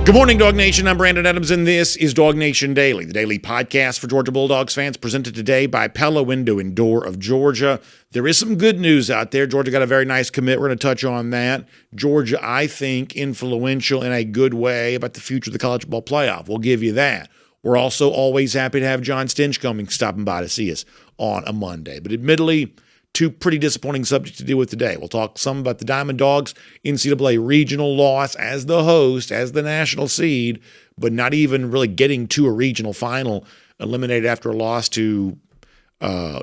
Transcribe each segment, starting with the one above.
Good morning, Dawg Nation. I'm Brandon Adams, and this is DawgNation Daily, the daily podcast for Georgia Bulldogs fans, presented today by Pella Window and Door of Georgia. There is some good news out there. Georgia got a very nice commit. We're going to touch on that. Georgia, I think, influential in a good way about the future of the college football playoff. We'll give you that. We're also always happy to have Jon Stinchcomb stopping by to see us on a Monday. But admittedly, two pretty disappointing subjects to deal with today. We'll talk some about the Diamond Dogs NCAA regional loss as the host, as the national seed, but not even really getting to a regional final, eliminated after a loss to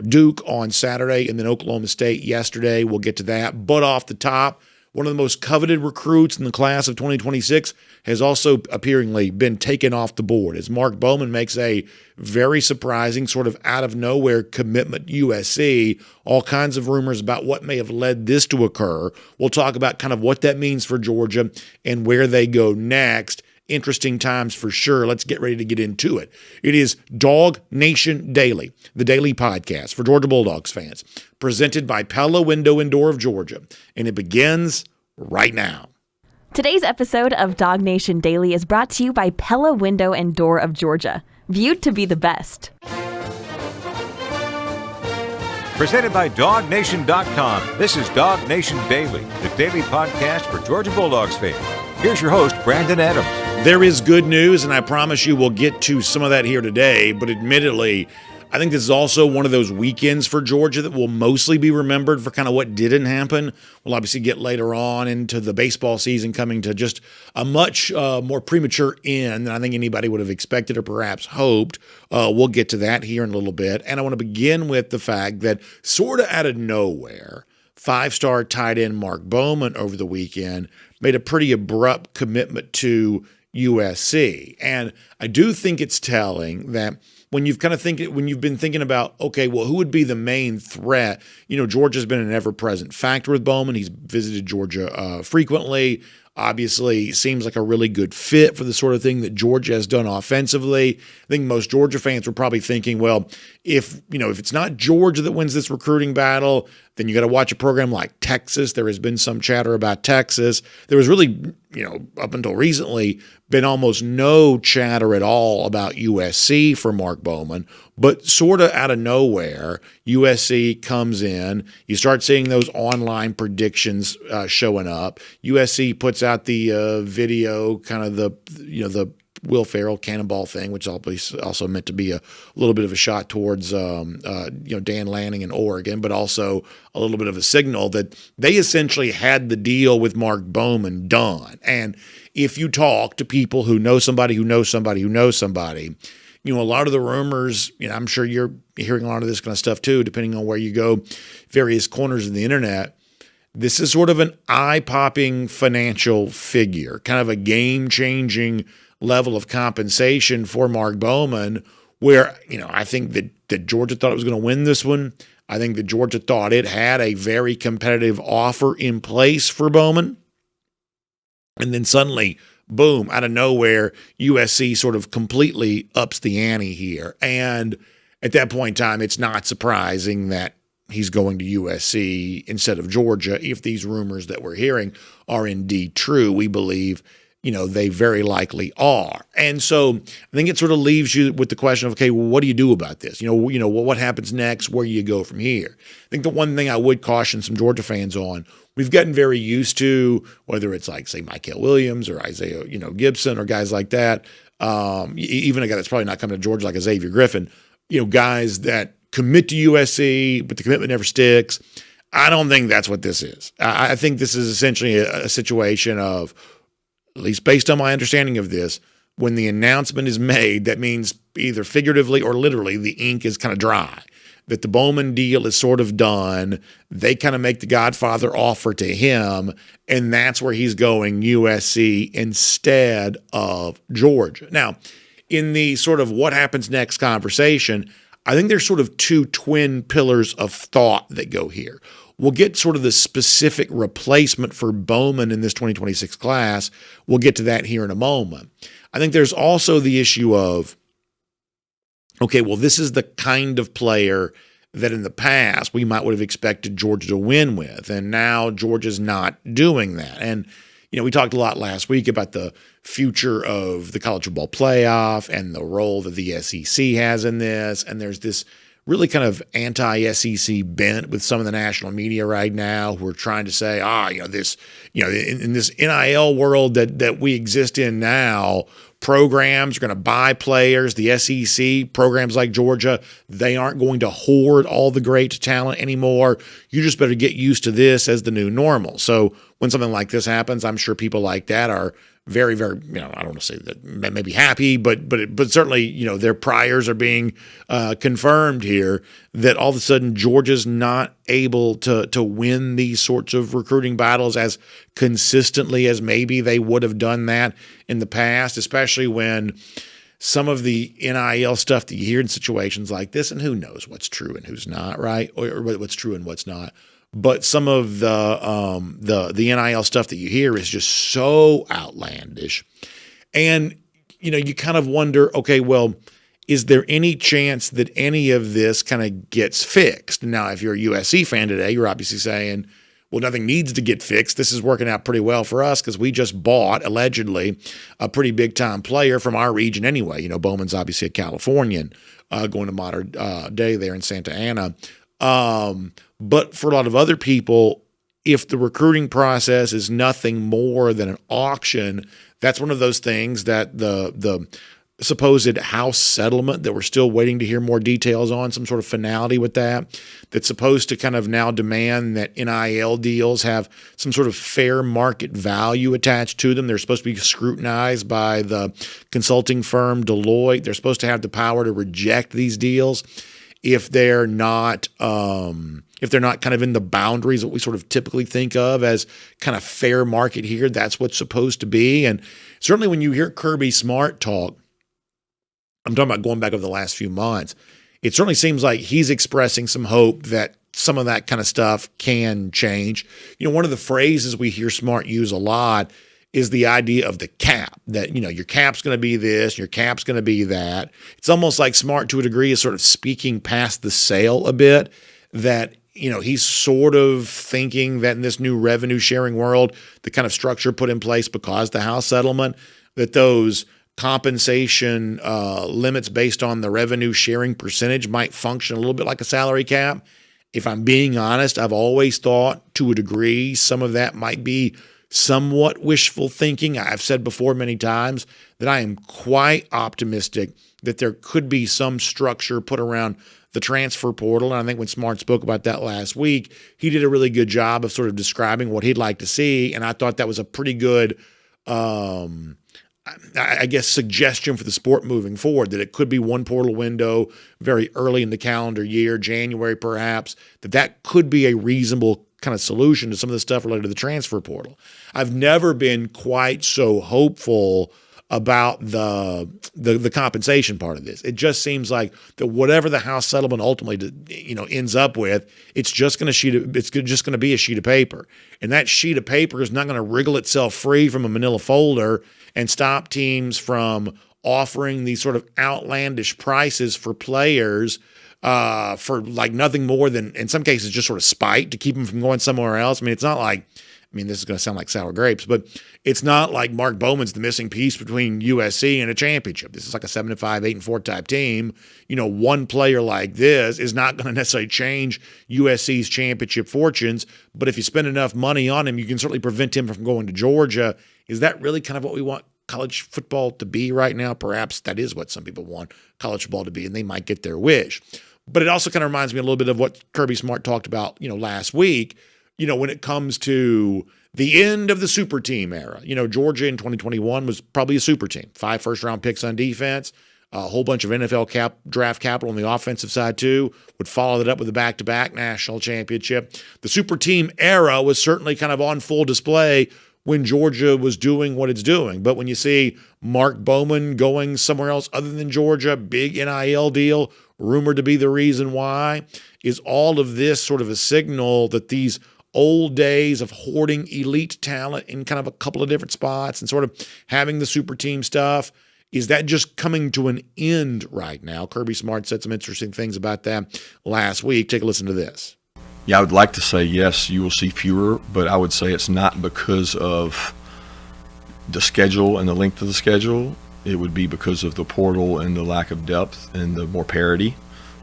Duke on Saturday and then Oklahoma State yesterday. We'll get to that. But off the top, one of the most coveted recruits in the class of 2026 has also appearingly been taken off the board as Mark Bowman makes a very surprising sort of out-of-nowhere commitment to USC. All kinds of rumors about what may have led this to occur. We'll talk about kind of what that means for Georgia and where they go next. Interesting times for sure. Let's get ready to get into it. It is DawgNation Daily, the daily podcast for Georgia Bulldogs fans, presented by Pella Window and Door of Georgia, and it begins right now. Today's episode of DawgNation Daily is brought to you by Pella Window and Door of Georgia, viewed to be the best. Presented by DawgNation.com, this is DawgNation Daily, the daily podcast for Georgia Bulldogs fans. Here's your host, Brandon Adams. There is good news, and I promise you we'll get to some of that here today, but admittedly, I think this is also one of those weekends for Georgia that will mostly be remembered for kind of what didn't happen. We'll obviously get later on into the baseball season coming to just a much more premature end than I think anybody would have expected or perhaps hoped. We'll get to that here in a little bit. And I want to begin with the fact that sort of out of nowhere, five-star tight end Mark Bowman over the weekend made a pretty abrupt commitment to USC. And I do think it's telling that when you've been thinking about, okay, well, who would be the main threat? You know, Georgia's been an ever-present factor with Bowman. He's visited Georgia frequently. Obviously, seems like a really good fit for the sort of thing that Georgia has done offensively. I think most Georgia fans were probably thinking, well, if it's not Georgia that wins this recruiting battle, then you got to watch a program like Texas. There has been some chatter about Texas. There was really, up until recently, been almost no chatter at all about USC for Mark Bowman. But sort of out of nowhere, USC comes in. You start seeing those online predictions showing up. USC puts out the video, kind of the Will Ferrell cannonball thing, which also meant to be a little bit of a shot towards Dan Lanning in Oregon, but also a little bit of a signal that they essentially had the deal with Mark Bowman done. And if you talk to people who know somebody who knows somebody who knows somebody, a lot of the rumors, I'm sure you're hearing a lot of this kind of stuff too, depending on where you go, various corners of the internet. This is sort of an eye-popping financial figure, kind of a game-changing level of compensation for Mark Bowman, where, I think that Georgia thought it was going to win this one. I think that Georgia thought it had a very competitive offer in place for Bowman. And then suddenly, boom, out of nowhere, USC sort of completely ups the ante here. And at that point in time, it's not surprising that he's going to USC instead of Georgia. If these rumors that we're hearing are indeed true, we believe they very likely are. And so I think it sort of leaves you with the question of, okay, well, what do you do about this? What happens next? Where do you go from here? I think the one thing I would caution some Georgia fans on, we've gotten very used to, whether it's like, say, Michael Williams or Isaiah, Gibson or guys like that, even a guy that's probably not coming to Georgia like a Xavier Griffin, guys that commit to USC, but the commitment never sticks. I don't think that's what this is. I think this is essentially a situation of, at least based on my understanding of this, when the announcement is made, that means either figuratively or literally the ink is kind of dry, that the Bowman deal is sort of done. They kind of make the Godfather offer to him, and that's where he's going, USC instead of Georgia. Now, in the sort of what happens next conversation, I think there's sort of two twin pillars of thought that go here. We'll get sort of the specific replacement for Bowman in this 2026 class. We'll get to that here in a moment. I think there's also the issue of, okay, well, this is the kind of player that in the past we might would have expected Georgia to win with, and now Georgia's not doing that. And, we talked a lot last week about the future of the college football playoff and the role that the SEC has in this. And there's this really kind of anti-SEC bent with some of the national media right now who are trying to say, in this NIL world that we exist in now, programs are going to buy players. The SEC, programs like Georgia, they aren't going to hoard all the great talent anymore. You just better get used to this as the new normal. So when something like this happens, I'm sure people like that are very, very, I don't want to say that maybe happy, but certainly, their priors are being confirmed here that all of a sudden Georgia's not able to win these sorts of recruiting battles as consistently as maybe they would have done that in the past, especially when some of the NIL stuff that you hear in situations like this, and who knows what's true and who's not, right? Or what's true and what's not. But some of the NIL stuff that you hear is just so outlandish. And, you kind of wonder, okay, well, is there any chance that any of this kind of gets fixed? Now, if you're a USC fan today, you're obviously saying, well, nothing needs to get fixed. This is working out pretty well for us because we just bought, allegedly, a pretty big-time player from our region anyway. Bowman's obviously a Californian going to modern day there in Santa Ana. But for a lot of other people, if the recruiting process is nothing more than an auction, that's one of those things that the supposed house settlement that we're still waiting to hear more details on, some sort of finality with that's supposed to kind of now demand that NIL deals have some sort of fair market value attached to them. They're supposed to be scrutinized by the consulting firm Deloitte. They're supposed to have the power to reject these deals if they're not kind of in the boundaries that we sort of typically think of as kind of fair market here. That's what's supposed to be. And certainly when you hear Kirby Smart talk, I'm talking about going back over the last few months, it certainly seems like he's expressing some hope that some of that kind of stuff can change. One of the phrases we hear Smart use a lot is the idea of the cap, that, your cap's going to be this, your cap's going to be that. It's almost like Smart, to a degree, is sort of speaking past the sale a bit, that, he's sort of thinking that in this new revenue sharing world, the kind of structure put in place because the house settlement, that those compensation limits based on the revenue sharing percentage might function a little bit like a salary cap. If I'm being honest, I've always thought, to a degree, some of that might be somewhat wishful thinking. I've said before many times that I am quite optimistic that there could be some structure put around the transfer portal. And I think when Smart spoke about that last week, he did a really good job of sort of describing what he'd like to see. And I thought that was a pretty good, suggestion for the sport moving forward, that it could be one portal window very early in the calendar year, January perhaps, that could be a reasonable kind of solution to some of the stuff related to the transfer portal. I've never been quite so hopeful about the compensation part of this. It just seems like that whatever the house settlement ultimately ends up with, it's just going to be a sheet of paper, and that sheet of paper is not going to wriggle itself free from a manila folder and stop teams from offering these sort of outlandish prices for players for like nothing more than, in some cases, just sort of spite to keep them from going somewhere else. It's not like, this is going to sound like sour grapes, but it's not like Mark Bowman's the missing piece between USC and a championship. This is like a 7-5, 8-4 type team. One player like this is not going to necessarily change USC's championship fortunes, but if you spend enough money on him, you can certainly prevent him from going to Georgia. Is that really kind of what we want college football to be right now? Perhaps that is what some people want college football to be, and they might get their wish. But it also kind of reminds me a little bit of what Kirby Smart talked about, last week, when it comes to the end of the super team era. Georgia in 2021 was probably a super team. 5 first-round picks on defense, a whole bunch of NFL draft capital on the offensive side too, would follow that up with a back-to-back national championship. The super team era was certainly kind of on full display when Georgia was doing what it's doing. But when you see Mark Bowman going somewhere else other than Georgia, big NIL deal, rumored to be the reason why, is all of this sort of a signal that these old days of hoarding elite talent in kind of a couple of different spots and sort of having the super team stuff, is that just coming to an end right now? Kirby Smart said some interesting things about that last week. Take a listen to this. Yeah, I would like to say yes, you will see fewer, but I would say it's not because of the schedule and the length of the schedule, it would be because of the portal and the lack of depth and the more parity.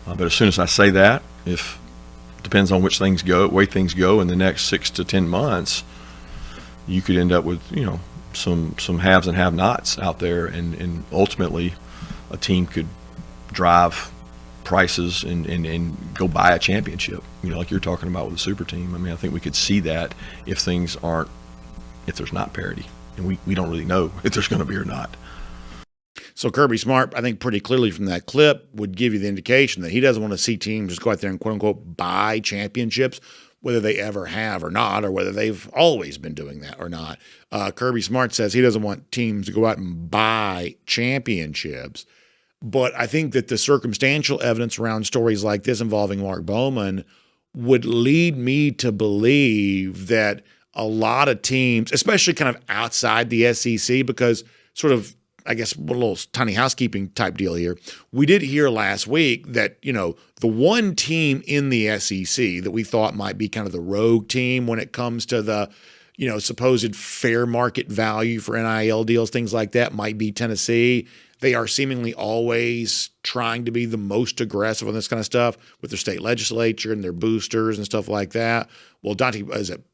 But as soon as I say that, if depends on which way things go in the next 6 to 10 months, you could end up with some haves and have-nots out there, and ultimately a team could drive prices and go buy a championship. Like you're talking about with the super team. I mean, I think we could see that if there's not parity, and we don't really know if there's going to be or not. So Kirby Smart, I think pretty clearly from that clip, would give you the indication that he doesn't want to see teams just go out there and quote-unquote buy championships, whether they ever have or not, or whether they've always been doing that or not. Kirby Smart says he doesn't want teams to go out and buy championships. But I think that the circumstantial evidence around stories like this involving Mark Bowman would lead me to believe that a lot of teams, especially kind of outside the SEC, because sort of, I guess, a little tiny housekeeping type deal here. We did hear last week that, the one team in the SEC that we thought might be kind of the rogue team when it comes to the, supposed fair market value for NIL deals, things like that, might be Tennessee. They are seemingly always trying to be the most aggressive on this kind of stuff with their state legislature and their boosters and stuff like that. Well, is it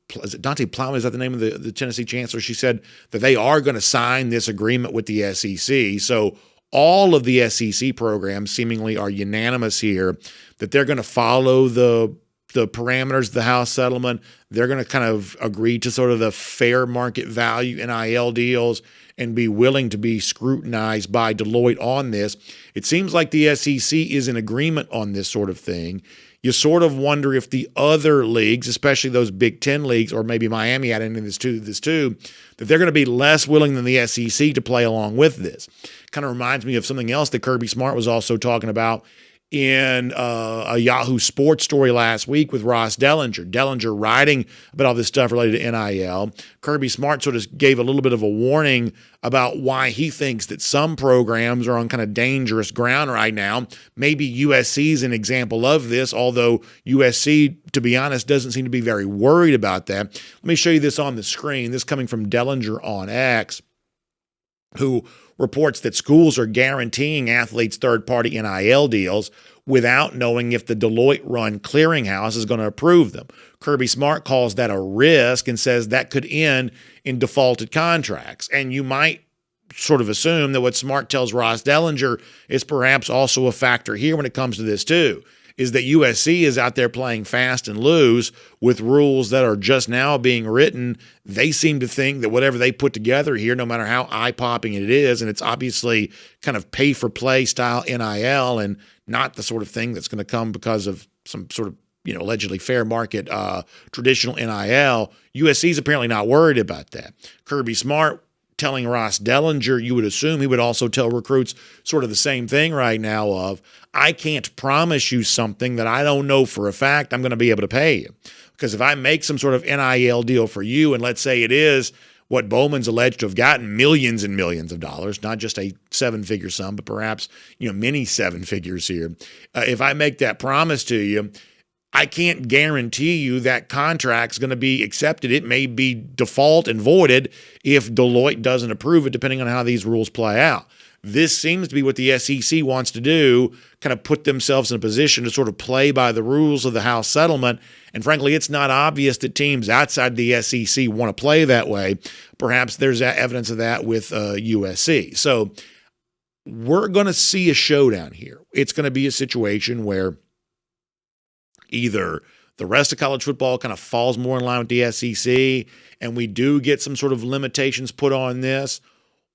Dante Plowman? Is that the name of the Tennessee chancellor? She said that they are going to sign this agreement with the SEC. So all of the SEC programs seemingly are unanimous here that they're going to follow the parameters of the House settlement. They're going to kind of agree to sort of the fair market value NIL deals and be willing to be scrutinized by Deloitte on this. It seems like the SEC is in agreement on this sort of thing. You sort of wonder if the other leagues, especially those Big Ten leagues, or maybe Miami adding into this too, that they're going to be less willing than the SEC to play along with this. Kind of reminds me of something else that Kirby Smart was also talking about in a Yahoo Sports story last week with Ross Dellinger. Dellinger writing about all this stuff related to NIL. Kirby Smart sort of gave a little bit of a warning about why he thinks that some programs are on kind of dangerous ground right now. Maybe USC is an example of this, although USC, to be honest, doesn't seem to be very worried about that. Let me show you this on the screen. This coming from Dellinger on X, who reports that schools are guaranteeing athletes third-party NIL deals without knowing if the Deloitte-run clearinghouse is going to approve them. Kirby Smart calls that a risk and says that could end in defaulted contracts. And you might sort of assume that what Smart tells Ross Dellinger is perhaps also a factor here when it comes to this too, is that USC is out there playing fast and loose with rules that are just now being written. They seem to think that whatever they put together here, no matter how eye-popping it is, and it's obviously kind of pay-for-play style NIL and not the sort of thing that's going to come because of some sort of, allegedly fair market traditional NIL, USC is apparently not worried about that. Kirby Smart telling Ross Dellinger, you would assume he would also tell recruits sort of the same thing right now of, I can't promise you something that I don't know for a fact I'm going to be able to pay you. Because if I make some sort of NIL deal for you, and let's say it is what Bowman's alleged to have gotten millions and millions of dollars, not just a seven-figure sum, but perhaps, many seven figures here. If I make that promise to you, I can't guarantee you that contract's going to be accepted. It may be default and voided if Deloitte doesn't approve it, depending on how these rules play out. This seems to be what the SEC wants to do, kind of put themselves in a position to sort of play by the rules of the House settlement. And frankly, it's not obvious that teams outside the SEC want to play that way. Perhaps there's evidence of that with USC. So we're going to see a showdown here. It's going to be a situation where either the rest of college football kind of falls more in line with the SEC and we do get some sort of limitations put on this,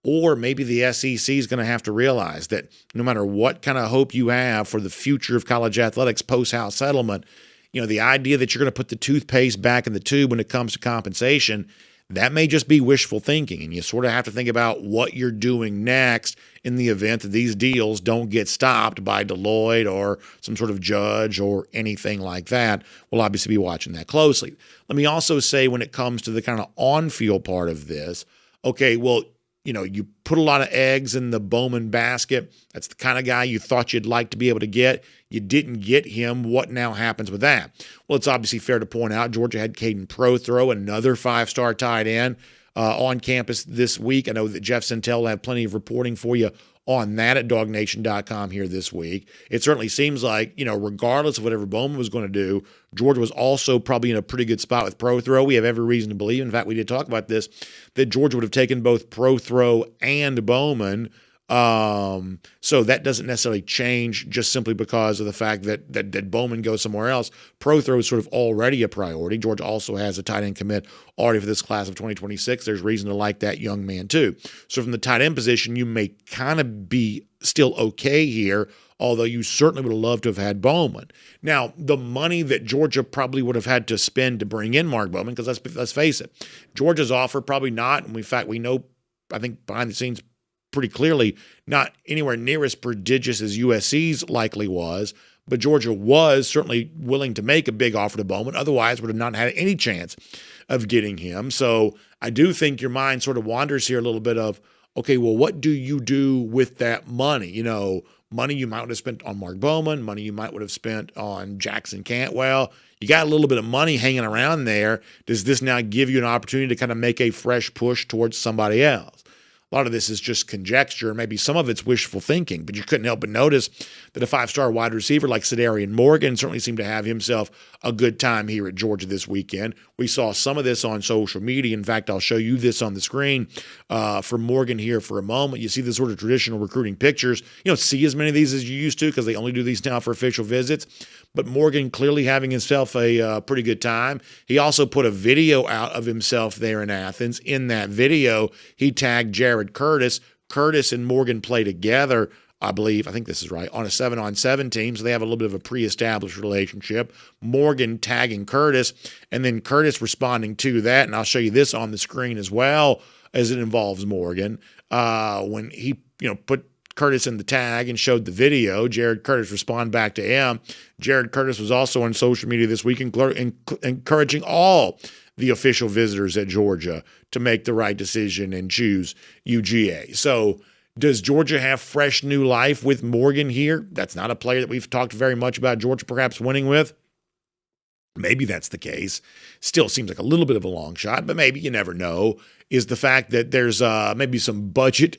or maybe the SEC is going to have to realize that no matter what kind of hope you have for the future of college athletics post-House settlement, the idea that you're going to put the toothpaste back in the tube when it comes to compensation, that may just be wishful thinking. And you sort of have to think about what you're doing next in the event that these deals don't get stopped by Deloitte or some sort of judge or anything like that. We'll obviously be watching that closely. Let me also say, when it comes to the kind of on-field part of this, okay, well, you put a lot of eggs in the Bowman basket. That's the kind of guy you thought you'd like to be able to get. You didn't get him. What now happens with that? Well, it's obviously fair to point out Georgia had Caden Prothro, another five-star tight end, on campus this week. I know that Jeff Sentell will have plenty of reporting for you on that at DawgNation.com here this week. It certainly seems like, regardless of whatever Bowman was going to do, Georgia was also probably in a pretty good spot with pro throw. We have every reason to believe, in fact, we did talk about this, that Georgia would have taken both pro throw and Bowman. So that doesn't necessarily change just simply because of the fact that Bowman goes somewhere else. Pro throw is sort of already a priority. Georgia also has a tight end commit already for this class of 2026. There's reason to like that young man too. So from the tight end position, you may kind of be still okay here, although you certainly would have loved to have had Bowman. Now, the money that Georgia probably would have had to spend to bring in Mark Bowman, because let's face it, Georgia's offer probably not, and in fact, we know, I think behind the scenes pretty clearly, not anywhere near as prodigious as USC's likely was, but Georgia was certainly willing to make a big offer to Bowman. Otherwise, would have not had any chance of getting him. So I do think your mind sort of wanders here a little bit of, okay, well, what do you do with that money? Money you might have spent on Mark Bowman, money you might would have spent on Jackson Cantwell. You got a little bit of money hanging around there. Does this now give you an opportunity to kind of make a fresh push towards somebody else? A lot of this is just conjecture. Maybe some of it's wishful thinking, but you couldn't help but notice that a five-star wide receiver like Sadarian Morgan certainly seemed to have himself a good time here at Georgia this weekend. We saw some of this on social media. In fact, I'll show you this on the screen for Morgan here for a moment. You see the sort of traditional recruiting pictures. You don't see as many of these as you used to because they only do these now for official visits. But Morgan clearly having himself a pretty good time. He also put a video out of himself there in Athens. In that video, he tagged Jared Curtis. Curtis and Morgan play together, I think this is right, on a 7-on-7 team, so they have a little bit of a pre-established relationship. Morgan tagging Curtis, and then Curtis responding to that, and I'll show you this on the screen as well as it involves Morgan. When he put Curtis in the tag and showed the video, Jared Curtis responded back to him. Jared Curtis was also on social media this week encouraging all the official visitors at Georgia to make the right decision and choose UGA. So does Georgia have fresh new life with Morgan here? That's not a player that we've talked very much about Georgia perhaps winning with. Maybe that's the case. Still seems like a little bit of a long shot, but maybe, you never know. Is the fact that there's maybe some budget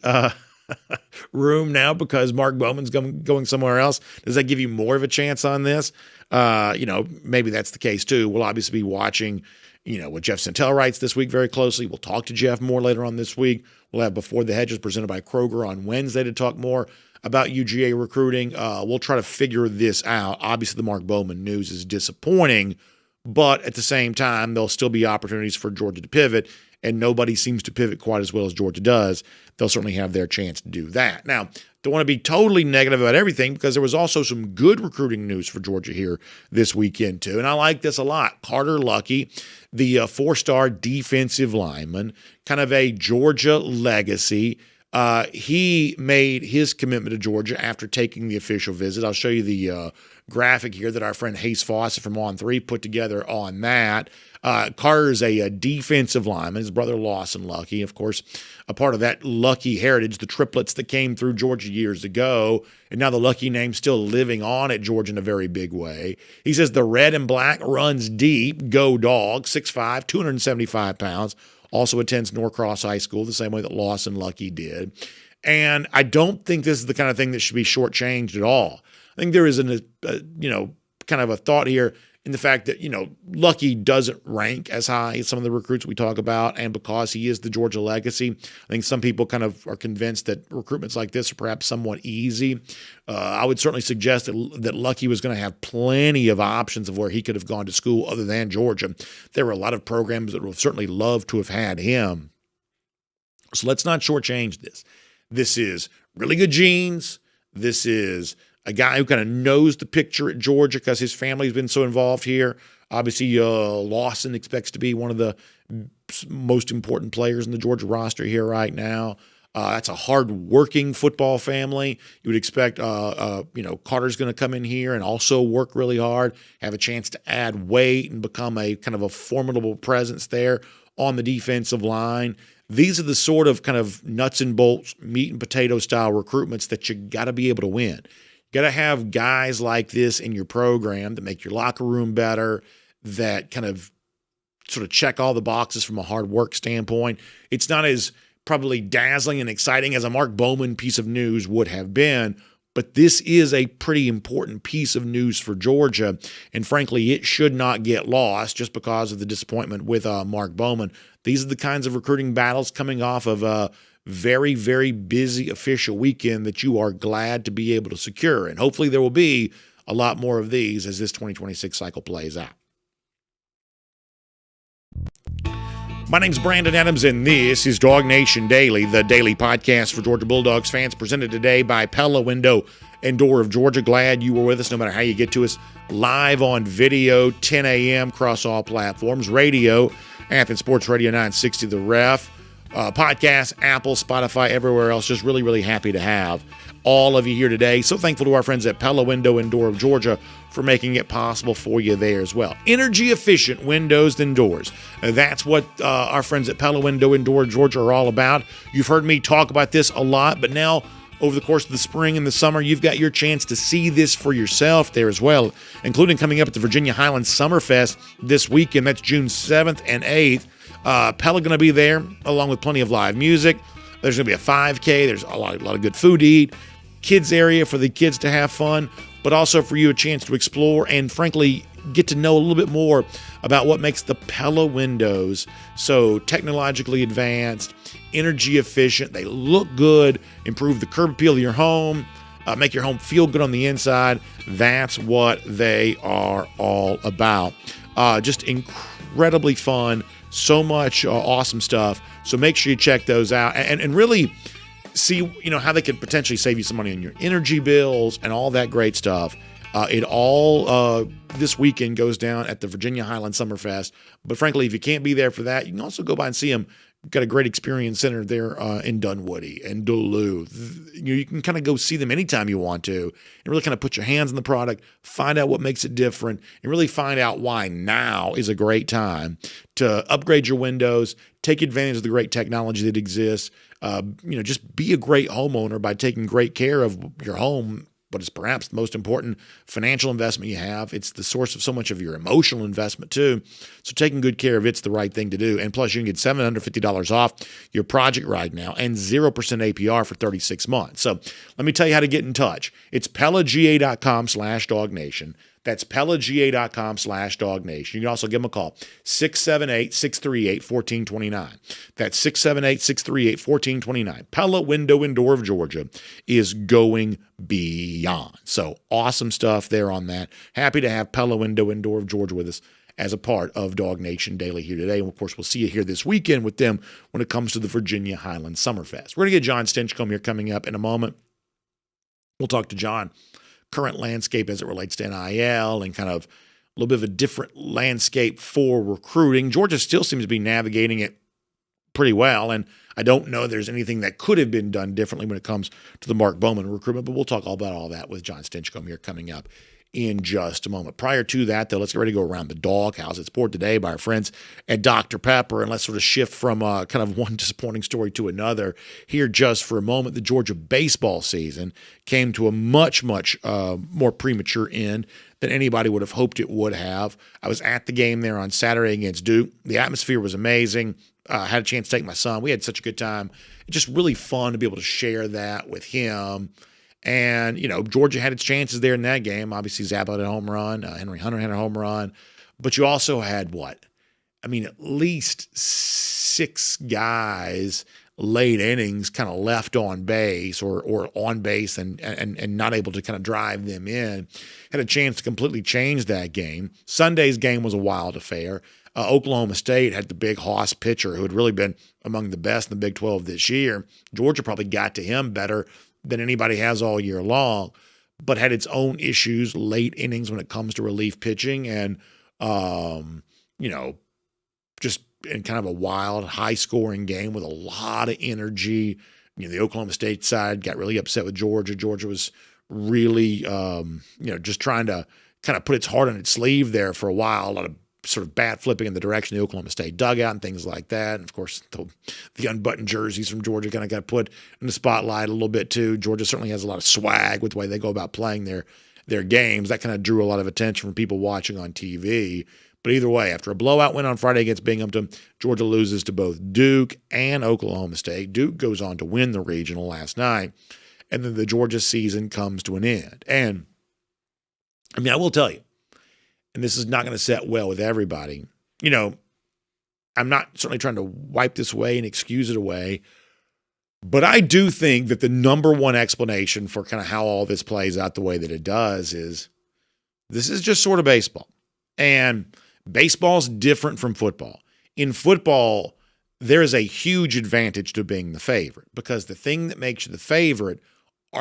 room now because Mark Bowman's going somewhere else? Does that give you more of a chance on this? Maybe that's the case too. We'll obviously be watching what Jeff Sentell writes this week very closely. We'll talk to Jeff more later on this week. We'll have Before the Hedges presented by Kroger on Wednesday to talk more about UGA recruiting. We'll try to figure this out. Obviously, the Mark Bowman news is disappointing, but at the same time, there'll still be opportunities for Georgia to pivot, and nobody seems to pivot quite as well as Georgia does. They'll certainly have their chance to do that. Now, don't want to be totally negative about everything because there was also some good recruiting news for Georgia here this weekend too, and I like this a lot. Carter Lucky, the 4-star defensive lineman, kind of a Georgia legacy. He made his commitment to Georgia after taking the official visit. I'll show you the graphic here that our friend Hayes Fawcett from On3 put together on that. Carter is a defensive lineman. His brother Lawson Lucky, of course, a part of that Lucky heritage, the triplets that came through Georgia years ago, and now the Lucky name's still living on at Georgia in a very big way. He says the red and black runs deep. Go Dawgs, 6'5", 275 pounds. Also attends Norcross High School the same way that Lawson Lucky did. And I don't think this is the kind of thing that should be shortchanged at all. I think there is kind of a thought here in the fact that, Lucky doesn't rank as high as some of the recruits we talk about, and because he is the Georgia legacy, I think some people kind of are convinced that recruitments like this are perhaps somewhat easy. I would certainly suggest that Lucky was going to have plenty of options of where he could have gone to school other than Georgia. There were a lot of programs that would certainly love to have had him. So let's not shortchange this. This is really good genes. This is a guy who kind of knows the picture at Georgia because his family's been so involved here. Obviously, Lawson expects to be one of the most important players in the Georgia roster here right now. That's a hard-working football family. You would expect, Carter's going to come in here and also work really hard, have a chance to add weight and become a kind of a formidable presence there on the defensive line. These are the sort of kind of nuts and bolts, meat and potato style recruitments that you got to be able to win. You got to have guys like this in your program that make your locker room better, that kind of sort of check all the boxes from a hard work standpoint. It's not as probably dazzling and exciting as a Mark Bowman piece of news would have been, but this is a pretty important piece of news for Georgia, and frankly, it should not get lost just because of the disappointment with Mark Bowman. These are the kinds of recruiting battles coming off of a very, very busy official weekend that you are glad to be able to secure, and hopefully there will be a lot more of these as this 2026 cycle plays out. My name's Brandon Adams, and this is DawgNation Daily, the daily podcast for Georgia Bulldogs fans, presented today by Pella Window and Door of Georgia. Glad you were with us, no matter how you get to us. Live on video, 10 a.m. across all platforms. Radio, Athens Sports Radio 960 The Ref. Podcast, Apple, Spotify, everywhere else. Just really, really happy to have all of you here today. So thankful to our friends at Pella Window and Door of Georgia for making it possible for you there as well. Energy efficient windows and doors. That's what our friends at Pella Window and Door of Georgia are all about. You've heard me talk about this a lot, but now over the course of the spring and the summer, you've got your chance to see this for yourself there as well, including coming up at the Virginia Highlands Summerfest this weekend. That's June 7th and 8th. Pella going to be there along with plenty of live music. There's going to be a 5K. There's a lot of good food to eat. Kids area for the kids to have fun, but also for you a chance to explore and frankly get to know a little bit more about what makes the Pella windows so technologically advanced, energy efficient. They look good, improve the curb appeal of your home, make your home feel good on the inside. That's what they are all about. Just incredibly fun. So much awesome stuff. So make sure you check those out and really see, how they could potentially save you some money on your energy bills and all that great stuff. It all this weekend goes down at the Virginia Highlands Summerfest. But frankly, if you can't be there for that, you can also go by and see them. Got a great experience center there in Dunwoody and Duluth. You can kind of go see them anytime you want to and really kind of put your hands on the product, find out what makes it different, and really find out why now is a great time to upgrade your windows, take advantage of the great technology that exists. Just be a great homeowner by taking great care of your home. But it's perhaps the most important financial investment you have. It's the source of so much of your emotional investment too. So taking good care of it's the right thing to do. And plus you can get $750 off your project right now and 0% APR for 36 months. So let me tell you how to get in touch. It's PellaGA.com/DawgNation. That's PellaGA.com/DawgNation. You can also give them a call, 678-638-1429. That's 678-638-1429. Pella Window and Door of Georgia is going beyond. So awesome stuff there on that. Happy to have Pella Window and Door of Georgia with us as a part of DawgNation Daily here today. And of course, we'll see you here this weekend with them when it comes to the Virginia Highlands Summerfest. We're going to get Jon Stinchcomb here coming up in a moment. We'll talk to Jon. Current landscape as it relates to NIL and kind of a little bit of a different landscape for recruiting. Georgia still seems to be navigating it pretty well, and I don't know there's anything that could have been done differently when it comes to the Mark Bowman recruitment, but we'll talk all about all that with Jon Stinchcomb here coming up in just a moment. Prior to that, though, let's get ready to go around the DawgHouse. It's poured today by our friends at Dr. Pepper, and let's sort of shift from kind of one disappointing story to another here just for a moment. The Georgia baseball season came to a much, much more premature end than anybody would have hoped it would have. I was at the game there on Saturday against Duke. The atmosphere was amazing. I had a chance to take my son. We had such a good time. It's just really fun to be able to share that with him. And, Georgia had its chances there in that game. Obviously, Zabba had a home run. Henry Hunter had a home run. But you also had at least 6 guys late innings kind of left on base or on base and not able to kind of drive them in. Had a chance to completely change that game. Sunday's game was a wild affair. Oklahoma State had the big Hoss pitcher who had really been among the best in the Big 12 this year. Georgia probably got to him better than anybody has all year long, but had its own issues late innings when it comes to relief pitching and, just in kind of a wild, high-scoring game with a lot of energy. The Oklahoma State side got really upset with Georgia. Georgia was really, just trying to kind of put its heart on its sleeve there for a while. A lot of sort of bat flipping in the direction of the Oklahoma State dugout and things like that. And of course, the unbuttoned jerseys from Georgia kind of got put in the spotlight a little bit too. Georgia certainly has a lot of swag with the way they go about playing their games. That kind of drew a lot of attention from people watching on TV. But either way, after a blowout win on Friday against Binghamton, Georgia loses to both Duke and Oklahoma State. Duke goes on to win the regional last night, and then the Georgia season comes to an end. And, I mean, I will tell you, and this is not going to set well with everybody, you know, I'm not certainly trying to wipe this away and excuse it away, but I do think that the number one explanation for kind of how all this plays out the way that it does is this is just sort of baseball. And baseball's different from football. In football, there is a huge advantage to being the favorite because the thing that makes you the favorite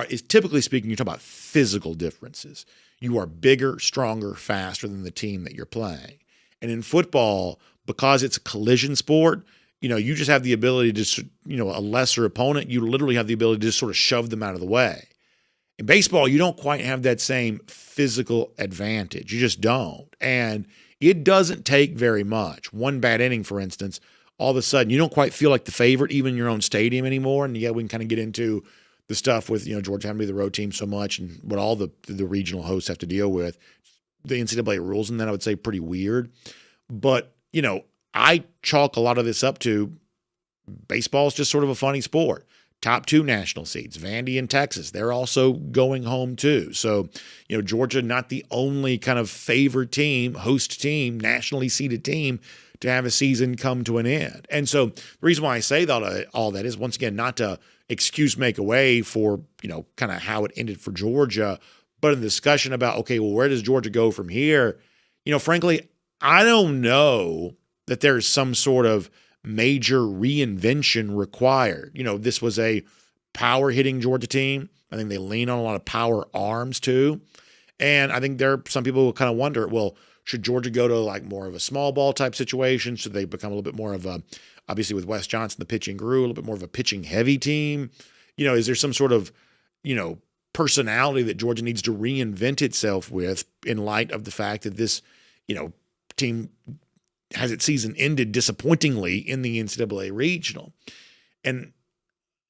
is, typically speaking, you're talking about physical differences. You are bigger, stronger, faster than the team that you're playing. And in football, because it's a collision sport, you know, you just have the ability to, you know, a lesser opponent, you literally have the ability to just sort of shove them out of the way. In baseball, you don't quite have that same physical advantage. You just don't. And it doesn't take very much. One bad inning, for instance, all of a sudden you don't quite feel like the favorite even in your own stadium anymore. And yeah, we can kind of get into the stuff with, you know, Georgia having to be the road team so much and what all the regional hosts have to deal with. The NCAA rules and that I would say pretty weird. But, you know, I chalk a lot of this up to baseball is just sort of a funny sport. Top two national seeds, Vandy and Texas, they're also going home too. So, you know, Georgia, not the only kind of favored team, host team, nationally seeded team to have a season come to an end. And so the reason why I say that all that is, once again, not to excuse make away for, you know, kind of how it ended for Georgia, but a discussion about, okay, well, where does Georgia go from here? You know, frankly, I don't know that there's some sort of major reinvention required. You know, this was a power hitting Georgia team. I think they lean on a lot of power arms too. And I think there are some people who kind of wonder, well, should Georgia go to like more of a small ball type situation? Should they become a little bit more of a, obviously with Wes Johnson, the pitching grew, a little bit more of a pitching heavy team? You know, is there some sort of, you know, personality that Georgia needs to reinvent itself with in light of the fact that this, you know, team has its season ended disappointingly in the NCAA regional? And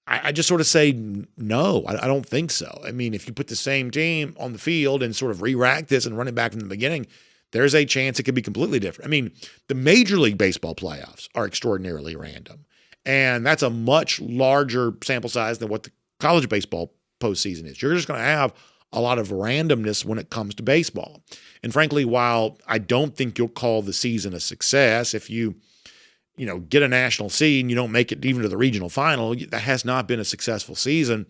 I just sort of say, no, I don't think so. I mean, if you put the same team on the field and sort of re-rack this and run it back from the beginning, there's a chance it could be completely different. I mean, the Major League Baseball playoffs are extraordinarily random, and that's a much larger sample size than what the college baseball postseason is. You're just going to have a lot of randomness when it comes to baseball. And frankly, while I don't think you'll call the season a success, if you know, get a national seed and you don't make it even to the regional final, that has not been a successful season.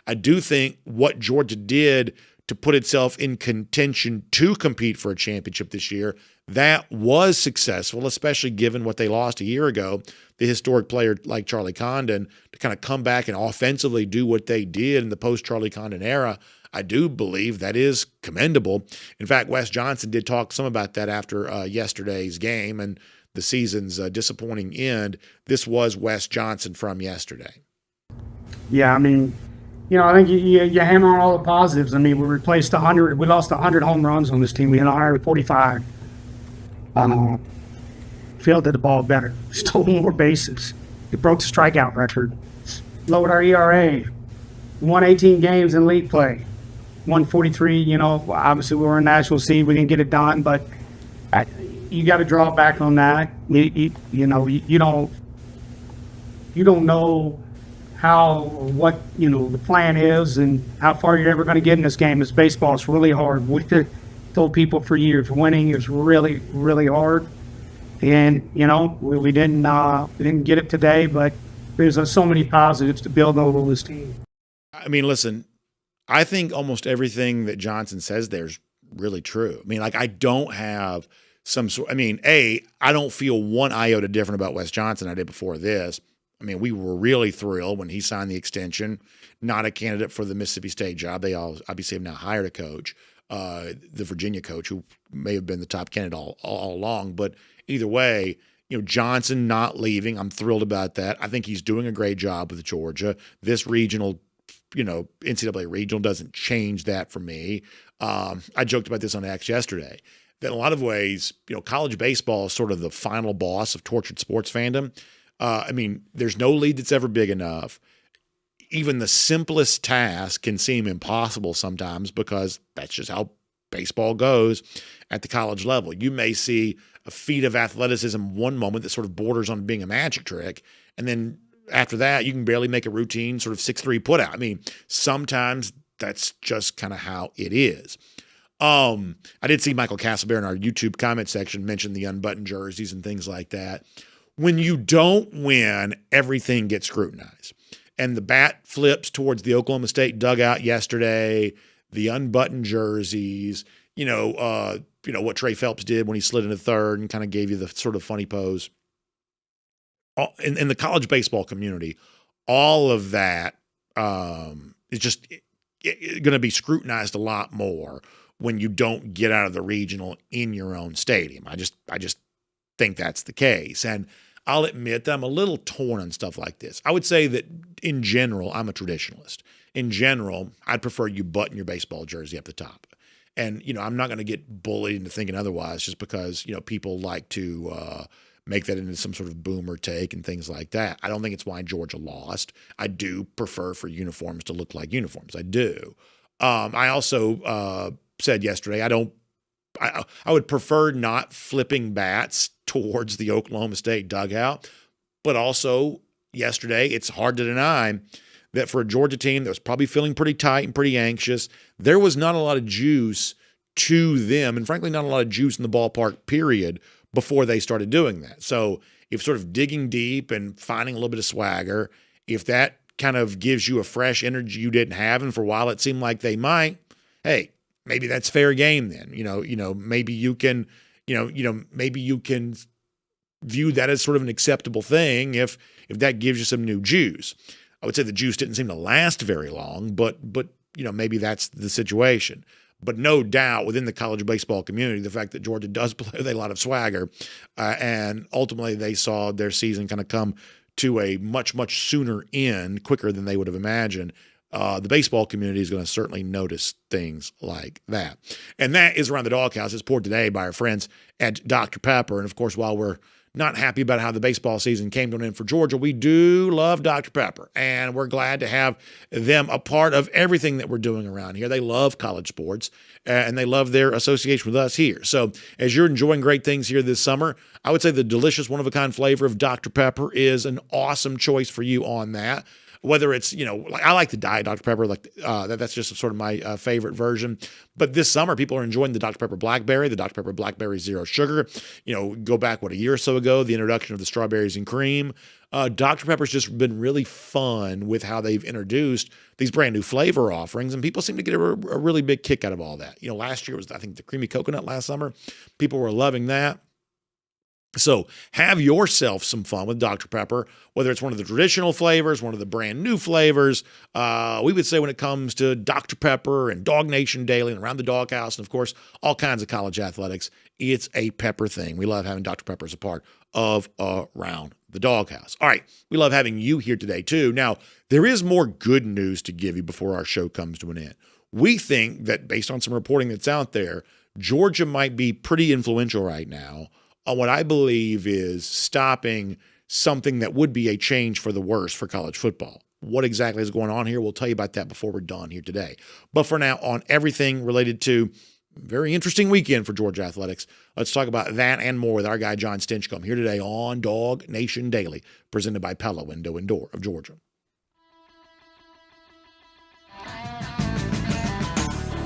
I do think what Georgia did to put itself in contention to compete for a championship this year, that was successful, especially given what they lost a year ago, the historic player like Charlie Condon, to kind of come back and offensively do what they did in the post-Charlie Condon era. I do believe that is commendable. In fact, Wes Johnson did talk some about that after yesterday's game and the season's disappointing end. This was Wes Johnson from yesterday. Yeah, I mean, you know, I think you hammer on all the positives. I mean, we lost 100 home runs on this team. We had 145. Fielded the ball better. Stole more bases. It broke the strikeout record. Lowered our ERA. Won 18 games in league play. 143, you know, obviously we were a national seed. We didn't get it done, but you got to draw back on that. You don't know what the plan is and how far you're ever going to get in this game. It's baseball. It's really hard. We told people for years, winning is really, really hard. And, you know, we didn't get it today, but there's so many positives to build over this team. I mean, listen, I think almost everything that Johnson says there is really true. I mean, like, I don't have some sort, I mean, I don't feel one iota different about Wes Johnson than I did before this. I mean, we were really thrilled when he signed the extension, not a candidate for the Mississippi State job. They all obviously have now hired a coach, the Virginia coach, who may have been the top candidate all along. But either way, you know, Johnson not leaving, I'm thrilled about that. I think he's doing a great job with Georgia. This regional, you know, NCAA regional doesn't change that for me. I joked about this on X yesterday, that in a lot of ways, you know, college baseball is sort of the final boss of tortured sports fandom. I mean, there's no lead that's ever big enough. Even the simplest task can seem impossible sometimes because that's just how baseball goes at the college level. You may see a feat of athleticism one moment that sort of borders on being a magic trick, and then after that, you can barely make a routine sort of 6'3" put out. I mean, sometimes that's just kind of how it is. I did see Michael Castlebear in our YouTube comment section mention the unbuttoned jerseys and things like that. When you don't win, everything gets scrutinized. And the bat flips towards the Oklahoma State dugout yesterday, the unbuttoned jerseys, what Trey Phelps did when he slid into third and kind of gave you the sort of funny pose. In the college baseball community, all of that is just going to be scrutinized a lot more when you don't get out of the regional in your own stadium. I just think that's the case. And I'll admit that I'm a little torn on stuff like this. I would say that in general, I'm a traditionalist. In general, I'd prefer you button your baseball jersey up the top. And, I'm not going to get bullied into thinking otherwise just because, people like to make that into some sort of boomer take and things like that. I don't think it's why Georgia lost. I do prefer for uniforms to look like uniforms. I do. I also said yesterday, I would prefer not flipping bats towards the Oklahoma State dugout. But also yesterday, it's hard to deny that for a Georgia team that was probably feeling pretty tight and pretty anxious, there was not a lot of juice to them, and frankly, not a lot of juice in the ballpark, period, before they started doing that. So if sort of digging deep and finding a little bit of swagger, if that kind of gives you a fresh energy you didn't have, and for a while it seemed like they might, hey, maybe that's fair game then. Maybe you can, maybe you can view that as sort of an acceptable thing if that gives you some new juice. I would say the juice didn't seem to last very long, but maybe that's the situation. But no doubt within the college baseball community, the fact that Georgia does play with a lot of swagger, and ultimately they saw their season kind of come to a much, much sooner end, quicker than they would have imagined. The baseball community is going to certainly notice things like that. And that is Around the Dawghouse. It's poured today by our friends at Dr. Pepper. And, of course, while we're not happy about how the baseball season came to an end for Georgia, we do love Dr. Pepper, and we're glad to have them a part of everything that we're doing around here. They love college sports, and they love their association with us here. So as you're enjoying great things here this summer, I would say the delicious one-of-a-kind flavor of Dr. Pepper is an awesome choice for you on that. Whether it's, I like the Diet Dr. Pepper, that's just sort of my favorite version. But this summer, people are enjoying the Dr. Pepper Blackberry, the Dr. Pepper Blackberry Zero Sugar. Go back, a year or so ago, the introduction of the strawberries and cream. Dr. Pepper's just been really fun with how they've introduced these brand new flavor offerings, and people seem to get a really big kick out of all that. Last year was, I think, the creamy coconut last summer. People were loving that. So have yourself some fun with Dr. Pepper, whether it's one of the traditional flavors, one of the brand new flavors. We would say when it comes to Dr. Pepper and DawgNation Daily and Around the Dawghouse, and of course, all kinds of college athletics, it's a Pepper thing. We love having Dr. Pepper as a part of Around the Dawghouse. All right, we love having you here today too. Now, there is more good news to give you before our show comes to an end. We think that based on some reporting that's out there, Georgia might be pretty influential right now on what I believe is stopping something that would be a change for the worse for college football. What exactly is going on here? We'll tell you about that before we're done here today. But for now, on everything related to a very interesting weekend for Georgia athletics, let's talk about that and more with our guy Jon Stinchcomb here today on DawgNation Daily, presented by Pella Window and Door of Georgia.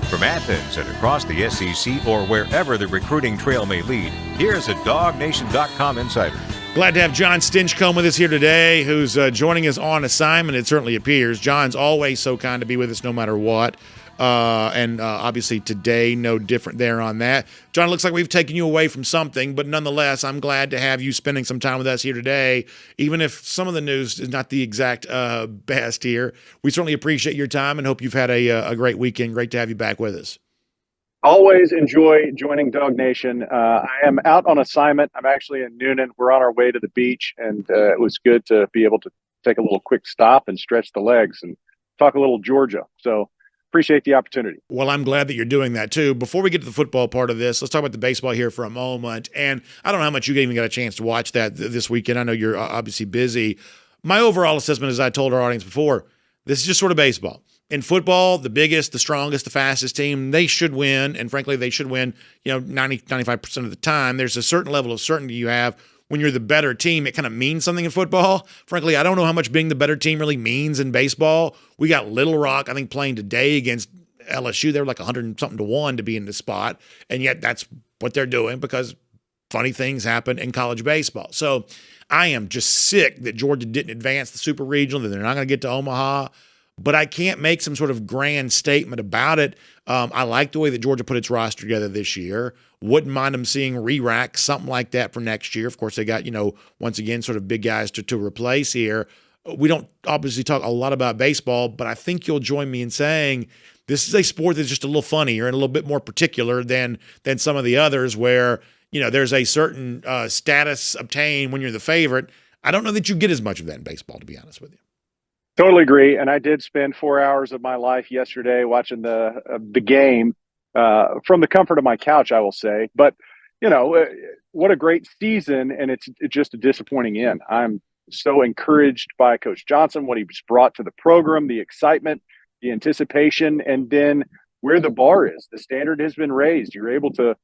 From Athens and across the SEC or wherever the recruiting trail may lead, here's a DawgNation.com insider. Glad to have Jon Stinchcomb with us here today, who's joining us on assignment, it certainly appears. Jon's always so kind to be with us no matter what. And obviously today, no different there on that. Jon, it looks like we've taken you away from something, but nonetheless, I'm glad to have you spending some time with us here today, even if some of the news is not the exact best here. We certainly appreciate your time and hope you've had a great weekend. Great to have you back with us. Always enjoy joining DawgNation. I am out on assignment. I'm actually in Noonan. We're on our way to the beach, and it was good to be able to take a little quick stop and stretch the legs and talk a little Georgia. So appreciate the opportunity. Well, I'm glad that you're doing that too. Before we get to the football part of this, let's talk about the baseball here for a moment. And I don't know how much you even got a chance to watch that this weekend. I know you're obviously busy. My overall assessment, as I told our audience before, this is just sort of baseball. in football, the biggest, the strongest, the fastest team, they should win. And frankly, they should win, 95% of the time. There's a certain level of certainty you have when you're the better team. It kind of means something in football. Frankly, I don't know how much being the better team really means in baseball. We got Little Rock, I think, playing today against LSU. They were like 100 and something to 1 to be in the spot. And yet that's what they're doing because funny things happen in college baseball. So I am just sick that Georgia didn't advance the Super Regional, that they're not going to get to Omaha. But I can't make some sort of grand statement about it. I like the way that Georgia put its roster together this year. Wouldn't mind them seeing re-rack, something like that for next year. Of course, they got, once again, sort of big guys to replace here. We don't obviously talk a lot about baseball, but I think you'll join me in saying this is a sport that's just a little funnier and a little bit more particular than some of the others where, there's a certain status obtained when you're the favorite. I don't know that you get as much of that in baseball, to be honest with you. Totally agree. And I did spend 4 hours of my life yesterday watching the game from the comfort of my couch, I will say. But, what a great season. And it's just a disappointing end. I'm so encouraged by Coach Johnson, what he's brought to the program, the excitement, the anticipation, and then where the bar is. The standard has been raised. You're able to,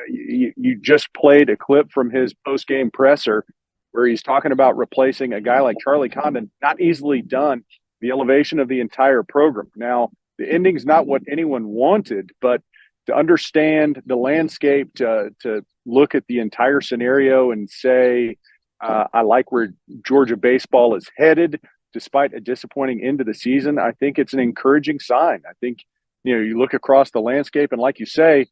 you just played a clip from his post-game presser where he's talking about replacing a guy like Charlie Condon. Not easily done. The elevation of the entire program. Now, the ending's not what anyone wanted, but to understand the landscape, to look at the entire scenario and say, I like where Georgia baseball is headed, despite a disappointing end of the season, I think it's an encouraging sign. I think, you look across the landscape and like you say,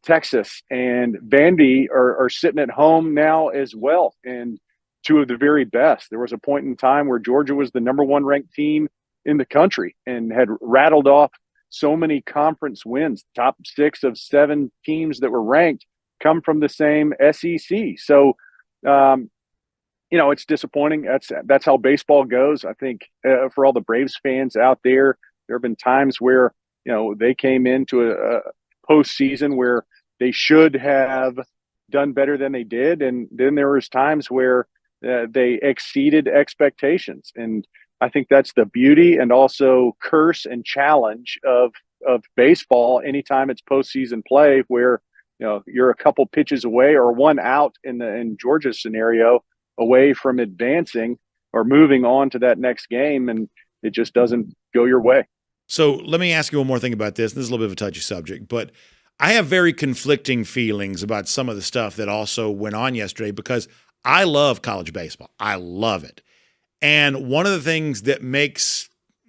Texas and Vandy are sitting at home now as well. And two of the very best. There was a point in time where Georgia was the number 1 ranked team in the country and had rattled off so many conference wins. Top 6 of 7 teams that were ranked come from the same SEC. So, it's disappointing. That's how baseball goes. I think for all the Braves fans out there, there have been times where, they came into a postseason where they should have done better than they did. And then there was times where they exceeded expectations. And I think that's the beauty and also curse and challenge of baseball anytime it's postseason play where, you're a couple pitches away or 1 out in Georgia's scenario away from advancing or moving on to that next game, and it just doesn't go your way. So let me ask you one more thing about this. This is a little bit of a touchy subject, but I have very conflicting feelings about some of the stuff that also went on yesterday because I love college baseball. I love it. And one of the things that makes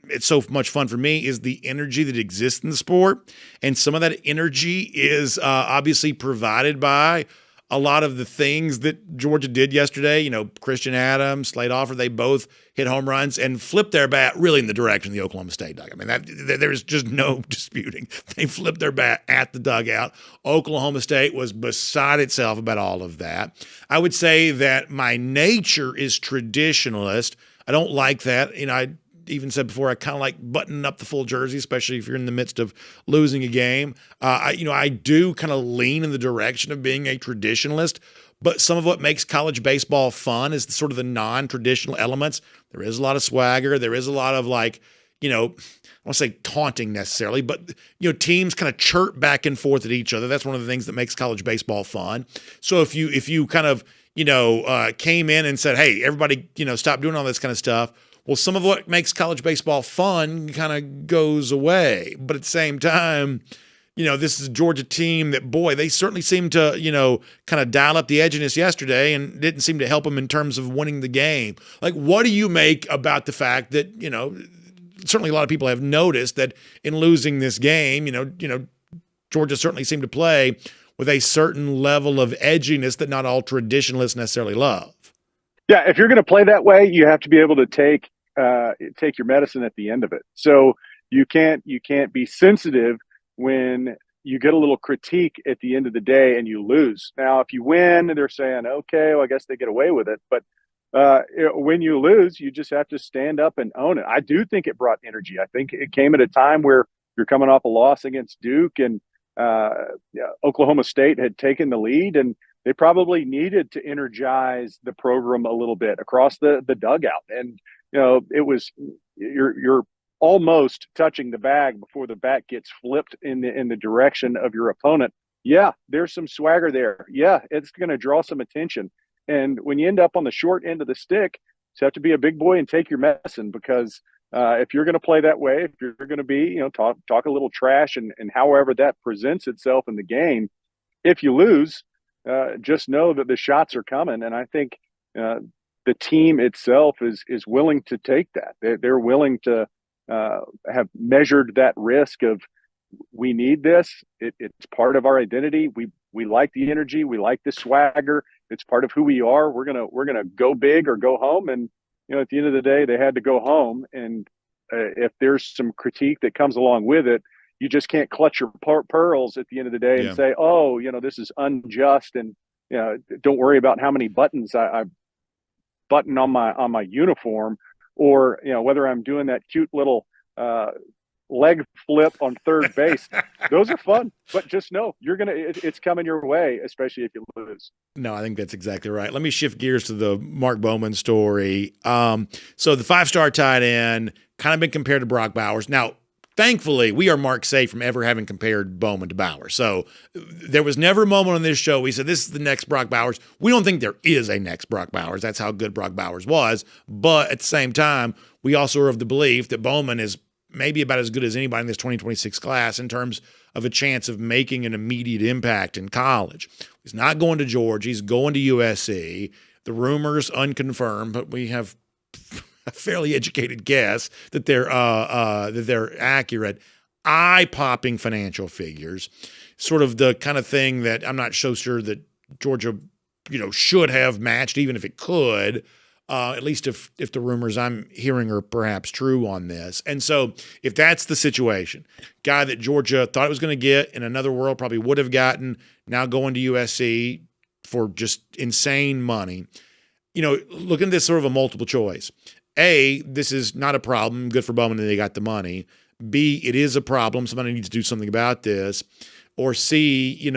it so much fun for me is the energy that exists in the sport. And some of that energy is obviously provided by a lot of the things that Georgia did yesterday. Christian Adams, Slade Offer, they both hit home runs and flipped their bat really in the direction of the Oklahoma State dugout. I mean, there's just no disputing. They flipped their bat at the dugout. Oklahoma State was beside itself about all of that. I would say that my nature is traditionalist. I don't like that. I even said before, I kind of like buttoning up the full jersey, especially if you're in the midst of losing a game. I do kind of lean in the direction of being a traditionalist, but some of what makes college baseball fun is sort of the non-traditional elements. There is a lot of swagger. There is a lot of I don't want to say taunting necessarily, but teams kind of chirp back and forth at each other. That's one of the things that makes college baseball fun. So if you kind of came in and said, hey, everybody, stop doing all this kind of stuff. Well, some of what makes college baseball fun kind of goes away. But at the same time, this is a Georgia team that, boy, they certainly seemed to, kind of dial up the edginess yesterday and didn't seem to help them in terms of winning the game. What do you make about the fact that, certainly a lot of people have noticed that in losing this game, Georgia certainly seemed to play with a certain level of edginess that not all traditionalists necessarily love. Yeah, if you're going to play that way, you have to be able to take your medicine at the end of it. So you can't be sensitive when you get a little critique at the end of the day and you lose. Now, if you win, they're saying, okay, well, I guess they get away with it. But when you lose, you just have to stand up and own it. I do think it brought energy. I think it came at a time where you're coming off a loss against Duke and Oklahoma State had taken the lead, and they probably needed to energize the program a little bit across the dugout. And it was you're almost touching the bag before the bat gets flipped in the direction of your opponent. Yeah, there's some swagger there. Yeah, it's going to draw some attention. And when you end up on the short end of the stick, you have to be a big boy and take your medicine, because if you're going to play that way, if you're going to be, talk a little trash, and however that presents itself in the game, if you lose, just know that the shots are coming. And I think the team itself is willing to take that. They're willing to have measured that risk of, we need this. It's part of our identity. We like the energy. We like the swagger. It's part of who we are. We're gonna go big or go home. And at the end of the day, they had to go home. And if there's some critique that comes along with it, you just can't clutch your pearls at the end of the day and say, oh, this is unjust, and don't worry about how many buttons I button on my uniform, or whether I'm doing that cute little leg flip on third base. Those are fun, but just know it's coming your way, especially if you lose. No, I think that's exactly right. Let me shift gears to the Mark Bowman story. So the 5-star tight end kind of been compared to Brock Bowers. Now, thankfully, we are mark safe from ever having compared Bowman to Bowers. So there was never a moment on this show we said, this is the next Brock Bowers. We don't think there is a next Brock Bowers. That's how good Brock Bowers was. But at the same time, we also are of the belief that Bowman is maybe about as good as anybody in this 2026 class in terms of a chance of making an immediate impact in college. He's not going to Georgia. He's going to USC. The rumors unconfirmed, but we have a fairly educated guess that they're accurate. Eye-popping financial figures, sort of the kind of thing that I'm not so sure that Georgia, should have matched, even if it could. At least if the rumors I'm hearing are perhaps true on this. And so if that's the situation, guy that Georgia thought it was going to get in another world probably would have gotten, now going to USC for just insane money, look at this sort of a multiple choice. A, this is not a problem. Good for Bowman that they got the money. B, it is a problem. Somebody needs to do something about this. Or C,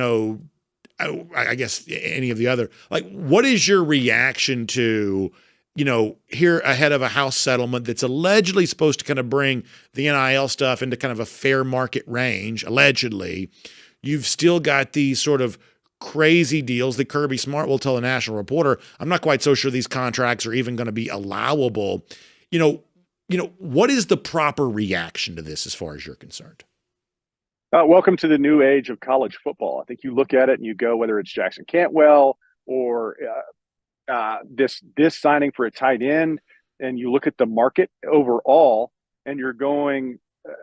I guess any of the other. Like, what is your reaction to here ahead of a House settlement that's allegedly supposed to kind of bring the NIL stuff into kind of a fair market range, allegedly? You've still got these sort of crazy deals that Kirby Smart will tell a national reporter, I'm not quite so sure these contracts are even going to be allowable. What is the proper reaction to this as far as you're concerned? Welcome to the new age of college football. I think you look at it and you go, whether it's Jackson Cantwell or this signing for a tight end, and you look at the market overall, and you're going,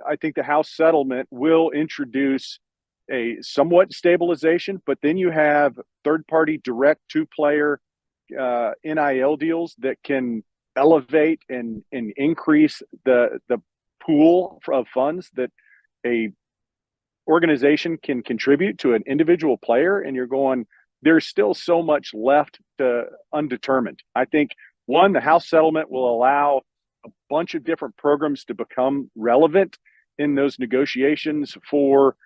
I think the House settlement will introduce a somewhat stabilization, but then you have third-party direct two-player NIL deals that can elevate and increase the pool of funds that a organization can contribute to an individual player, and you're going, there's still so much left to undetermined. I think, one, the House settlement will allow a bunch of different programs to become relevant in those negotiations for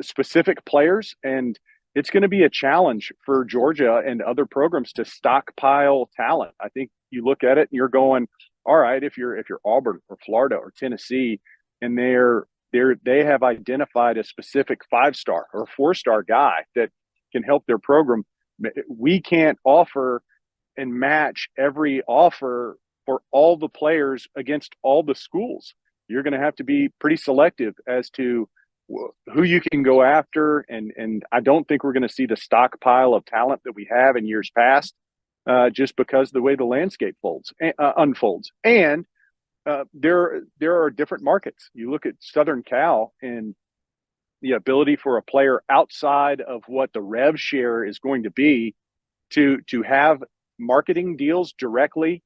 specific players, and it's going to be a challenge for Georgia and other programs to stockpile talent. I think you look at it and you're going, all right, if you're Auburn or Florida or Tennessee, and they have identified a specific 5-star or 4-star guy that can help their program, we can't offer and match every offer for all the players against all the schools. You're going to have to be pretty selective as to who you can go after, and I don't think we're going to see the stockpile of talent that we have in years past, just because the way the landscape unfolds. And there are different markets. You look at Southern Cal and the ability for a player outside of what the rev share is going to be to have marketing deals directly.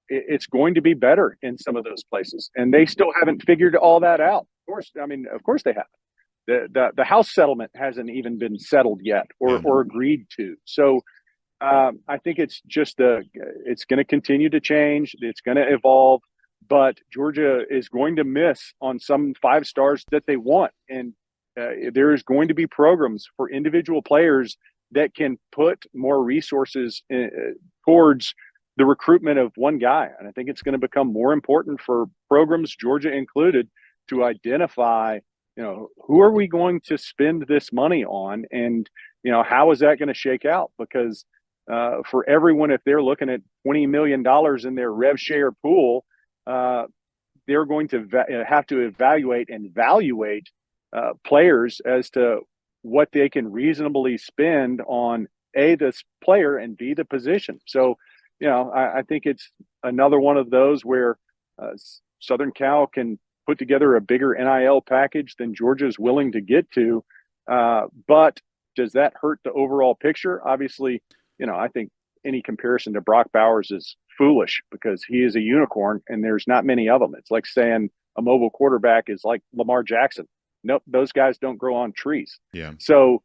It's going to be better in some of those places, and they still haven't figured all that out. Of course they haven't. The House settlement hasn't even been settled yet or agreed to. So I think it's just it's going to continue to change. It's going to evolve, but Georgia is going to miss on some 5-stars that they want. And there's going to be programs for individual players that can put more resources towards the recruitment of one guy. And I think it's going to become more important for programs, Georgia included, to identify, who are we going to spend this money on, and, how is that going to shake out? Because for everyone, if they're looking at $20 million in their rev share pool, they're going to have to evaluate and evaluate players as to what they can reasonably spend on A, this player, and B, the position. So, I think it's another one of those where Southern Cal can put together a bigger NIL package than Georgia is willing to get to. But does that hurt the overall picture? Obviously, I think any comparison to Brock Bowers is foolish because he is a unicorn and there's not many of them. It's like saying a mobile quarterback is like Lamar Jackson. Nope, those guys don't grow on trees. Yeah. So,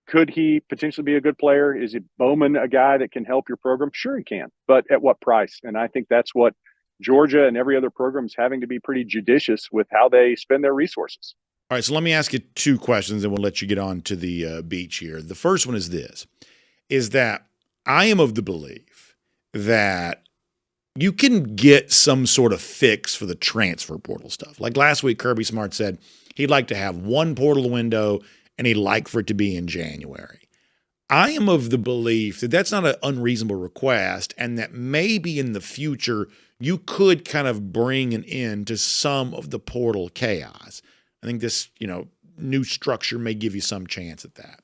could he potentially be a good player? Is it Bowman a guy that can help your program? Sure he can, but at what price? And I think that's what Georgia and every other program is having to be pretty judicious with how they spend their resources. All right, so let me ask you two questions and we'll let you get on to the beach here. The first one is this, is that I am of the belief that you can get some sort of fix for the transfer portal stuff. Like last week, Kirby Smart said he'd like to have one portal window and he'd like for it to be in January. I am of the belief that that's not an unreasonable request and that maybe in the future you could kind of bring an end to some of the portal chaos. I think this, new structure may give you some chance at that.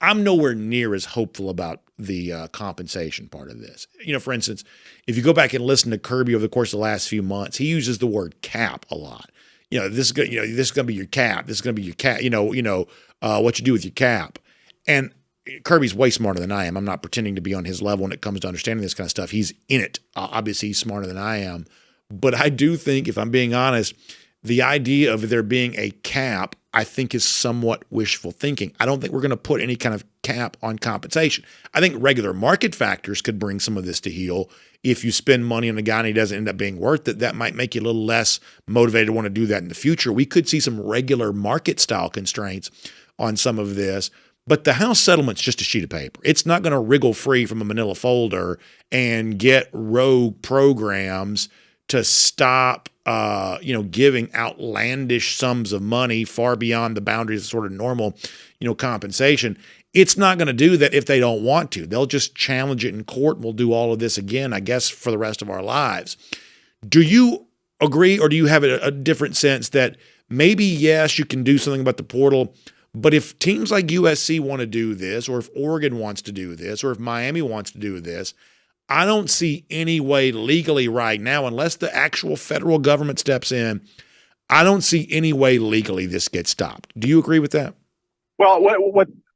I'm nowhere near as hopeful about the compensation part of this. For instance, if you go back and listen to Kirby over the course of the last few months, he uses the word cap a lot. This is going to be your cap. This is going to be your cap. What you do with your cap. And Kirby's way smarter than I am. I'm not pretending to be on his level when it comes to understanding this kind of stuff. He's in it. Obviously, he's smarter than I am. But I do think, if I'm being honest, the idea of there being a cap, I think, is somewhat wishful thinking. I don't think we're going to put any kind of cap on compensation. I think regular market factors could bring some of this to heel. If you spend money on a guy and he doesn't end up being worth it, that might make you a little less motivated to want to do that in the future. We could see some regular market style constraints on some of this. But the House settlement's just a sheet of paper. It's not going to wriggle free from a manila folder and get rogue programs to stop giving outlandish sums of money far beyond the boundaries of sort of normal, compensation. It's not going to do that if they don't want to. They'll just challenge it in court and we'll do all of this again, I guess, for the rest of our lives. Do you agree, or do you have a different sense that maybe, yes, you can do something about the portal, but if teams like USC want to do this, or if Oregon wants to do this, or if Miami wants to do this, I don't see any way legally right now, unless the actual federal government steps in, I don't see any way legally this gets stopped. Do you agree with that? Well,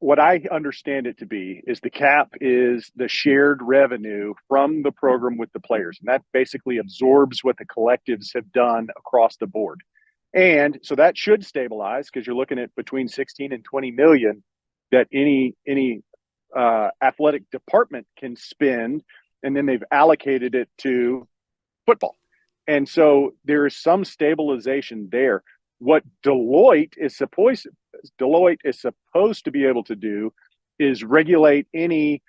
what I understand it to be is the cap is the shared revenue from the program with the players. And that basically absorbs what the collectives have done across the board. And so that should stabilize, because you're looking at between 16 and 20 million that any athletic department can spend, and then they've allocated it to football. And so there is some stabilization there. What Deloitte is supposed to be able to do is regulate any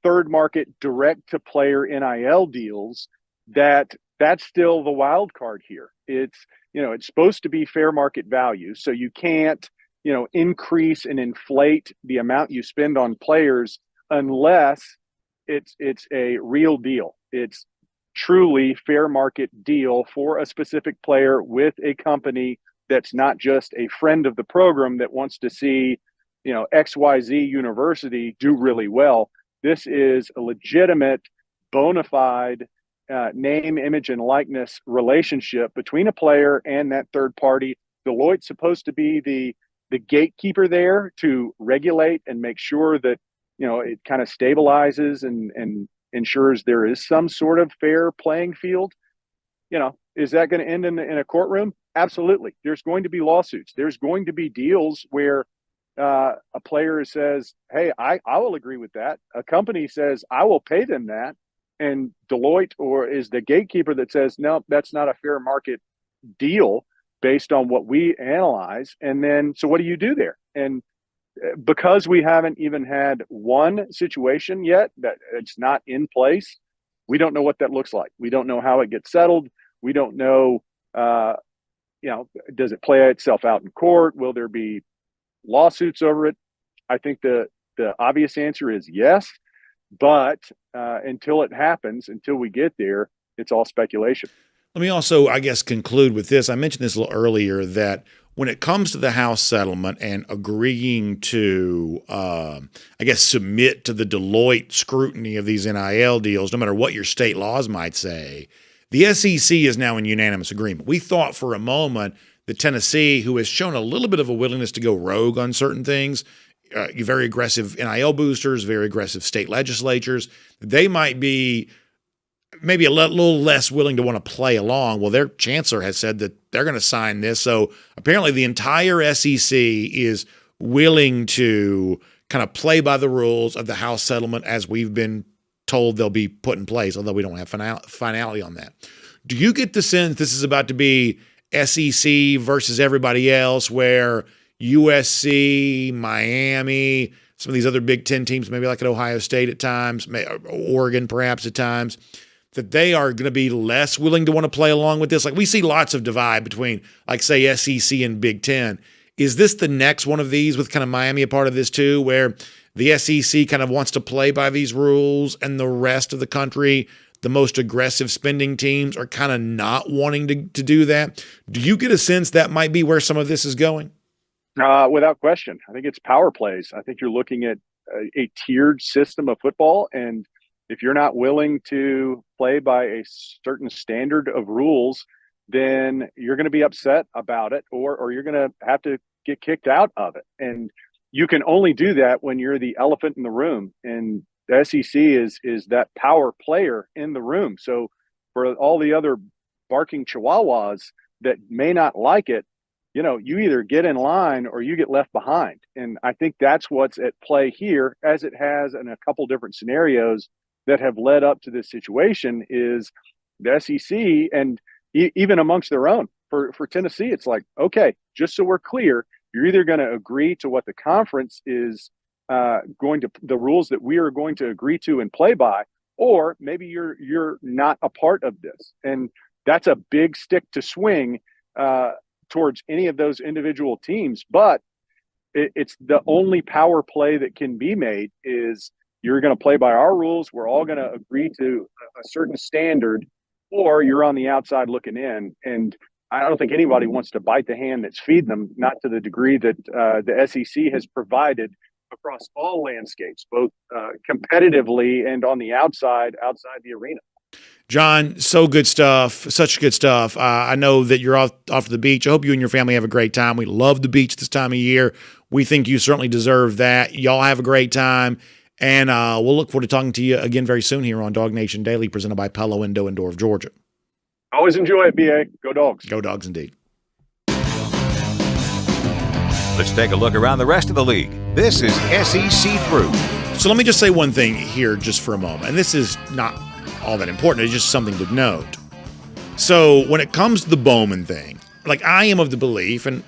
third market direct to player NIL deals. That's still the wild card here. It's supposed to be fair market value, so you can't increase and inflate the amount you spend on players unless it's a real deal. It's truly fair market deal for a specific player with a company that's not just a friend of the program that wants to see, XYZ university do really well. This is a legitimate, bona fide name, image, and likeness relationship between a player and that third party. Deloitte's supposed to be the gatekeeper there to regulate and make sure that it kind of stabilizes and ensures there is some sort of fair playing field. Is that going to end in a courtroom? Absolutely. There's going to be lawsuits. There's going to be deals where a player says, hey, I will agree with that. A company says, I will pay them that. And Deloitte is the gatekeeper that says, no, that's not a fair market deal based on what we analyze. And then, so what do you do there? And because we haven't even had one situation yet that it's not in place, we don't know what that looks like. We don't know how it gets settled. We don't know, does it play itself out in court? Will there be lawsuits over it? I think the obvious answer is yes, but until it happens, until we get there, it's all speculation. Let me also, I guess, conclude with this. I mentioned this a little earlier that when it comes to the House settlement and agreeing to, submit to the Deloitte scrutiny of these NIL deals, no matter what your state laws might say, the SEC is now in unanimous agreement. We thought for a moment that Tennessee, who has shown a little bit of a willingness to go rogue on certain things, very aggressive NIL boosters, very aggressive state legislatures, they might be maybe a little less willing to want to play along. Well, their chancellor has said that they're going to sign this. So apparently the entire SEC is willing to kind of play by the rules of the House settlement as we've been told they'll be put in place, although we don't have finality on that. Do you get the sense this is about to be SEC versus everybody else, where USC, Miami, some of these other Big Ten teams, maybe like at Ohio State at times, Oregon perhaps at times, that they are going to be less willing to want to play along with this? Like, we see lots of divide between, like, say, SEC and Big Ten. Is this the next one of these, with kind of Miami a part of this too, where the SEC kind of wants to play by these rules and the rest of the country, the most aggressive spending teams, are kind of not wanting to do that? Do you get a sense that might be where some of this is going? Without question. I think it's power plays. I think you're looking at a tiered system of football, and if you're not willing to play by a certain standard of rules, then you're going to be upset about it, or you're going to have to get kicked out of it. And you can only do that when you're the elephant in the room. And the SEC is that power player in the room. So for all the other barking chihuahuas that may not like it, you either get in line or you get left behind. And I think that's what's at play here, as it has in a couple different scenarios that have led up to this situation, is the SEC, and even amongst their own. For Tennessee, it's like, okay, just so we're clear, you're either going to agree to what the conference is the rules that we are going to agree to and play by, or maybe you're not a part of this. And that's a big stick to swing towards any of those individual teams. But it's the only power play that can be made is, you're going to play by our rules, we're all going to agree to a certain standard, or you're on the outside looking in. And I don't think anybody wants to bite the hand that's feeding them, not to the degree that the SEC has provided across all landscapes, both competitively and on the outside the arena. Jon, so good stuff. Such good stuff. I know that you're off to the beach. I hope you and your family have a great time. We love the beach this time of year. We think you certainly deserve that. Y'all have a great time. And we'll look forward to talking to you again very soon here on DawgNation Daily, presented by Pella Window in Door of Georgia. Always enjoy it, BA. Go Dogs. Go Dogs indeed. Let's take a look around the rest of the league. This is SEC Through. So let me just say one thing here just for a moment. And this is not all that important. It's just something to note. So when it comes to the Bowman thing, like, I am of the belief, and,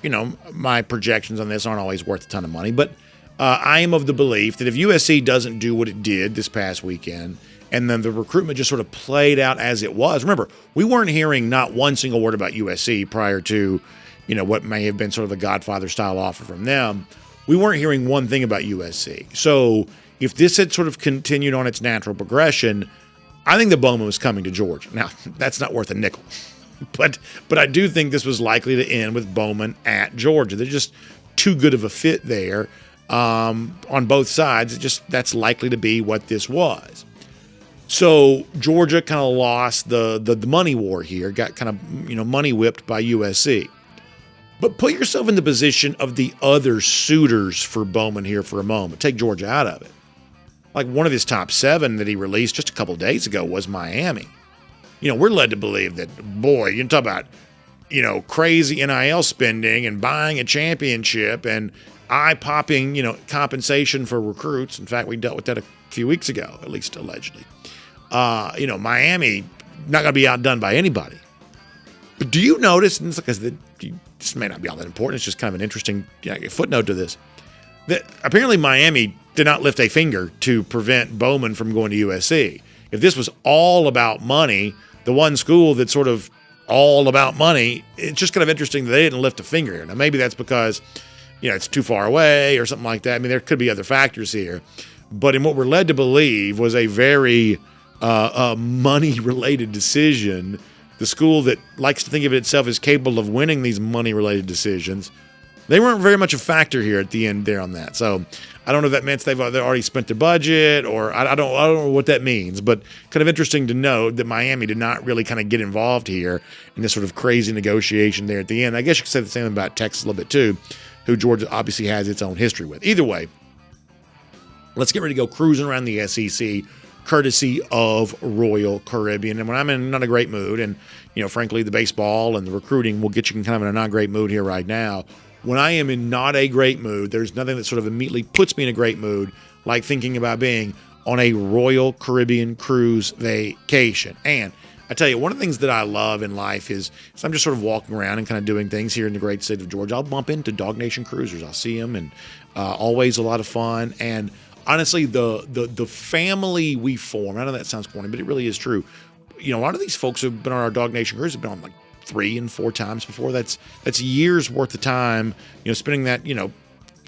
my projections on this aren't always worth a ton of money, but I am of the belief that if USC doesn't do what it did this past weekend, and then the recruitment just sort of played out as it was. Remember, we weren't hearing not one single word about USC prior to, what may have been sort of a Godfather-style offer from them. We weren't hearing one thing about USC. So if this had sort of continued on its natural progression, I think the Bowman was coming to Georgia. Now, that's not worth a nickel. But I do think this was likely to end with Bowman at Georgia. They're just too good of a fit there. On both sides, that's likely to be what this was. So Georgia kind of lost the money war here, got kind of money whipped by USC. But put yourself in the position of the other suitors for Bowman here for a moment. Take Georgia out of it. Like, one of his top 7 that he released just a couple of days ago was Miami. We're led to believe that, boy, you talk about crazy NIL spending and buying a championship and eye-popping, compensation for recruits. In fact, we dealt with that a few weeks ago, at least allegedly. Miami, not going to be outdone by anybody. But do you notice, and this may not be all that important, it's just kind of an interesting footnote to this. apparently Miami did not lift a finger to prevent Bowman from going to USC. If this was all about money, the one school that's sort of all about money, it's just kind of interesting that they didn't lift a finger here. Now, maybe that's because, it's too far away or something like that. I mean, there could be other factors here. But in what we're led to believe was a very money-related decision, the school that likes to think of itself as capable of winning these money-related decisions, they weren't very much a factor here at the end there on that. So I don't know if that meant they've already spent their budget, or I don't know what that means, but kind of interesting to note that Miami did not really kind of get involved here in this sort of crazy negotiation there at the end. I guess you could say the same about Texas a little bit too, who Georgia obviously has its own history with. Either way, let's get ready to go cruising around the SEC, courtesy of Royal Caribbean. And when I'm in not a great mood, and frankly, the baseball and the recruiting will get you kind of in a not great mood here right now. When I am in not a great mood, there's nothing that sort of immediately puts me in a great mood like thinking about being on a Royal Caribbean cruise vacation. And I tell you, one of the things that I love in life is I'm just sort of walking around and kind of doing things here in the great state of Georgia. I'll bump into DawgNation cruisers. I'll see them, and always a lot of fun. And honestly, the family we form, I know that sounds corny, but it really is true. A lot of these folks who've been on our DawgNation cruise have been on like 3 and 4 times before. That's years worth of time, spending that,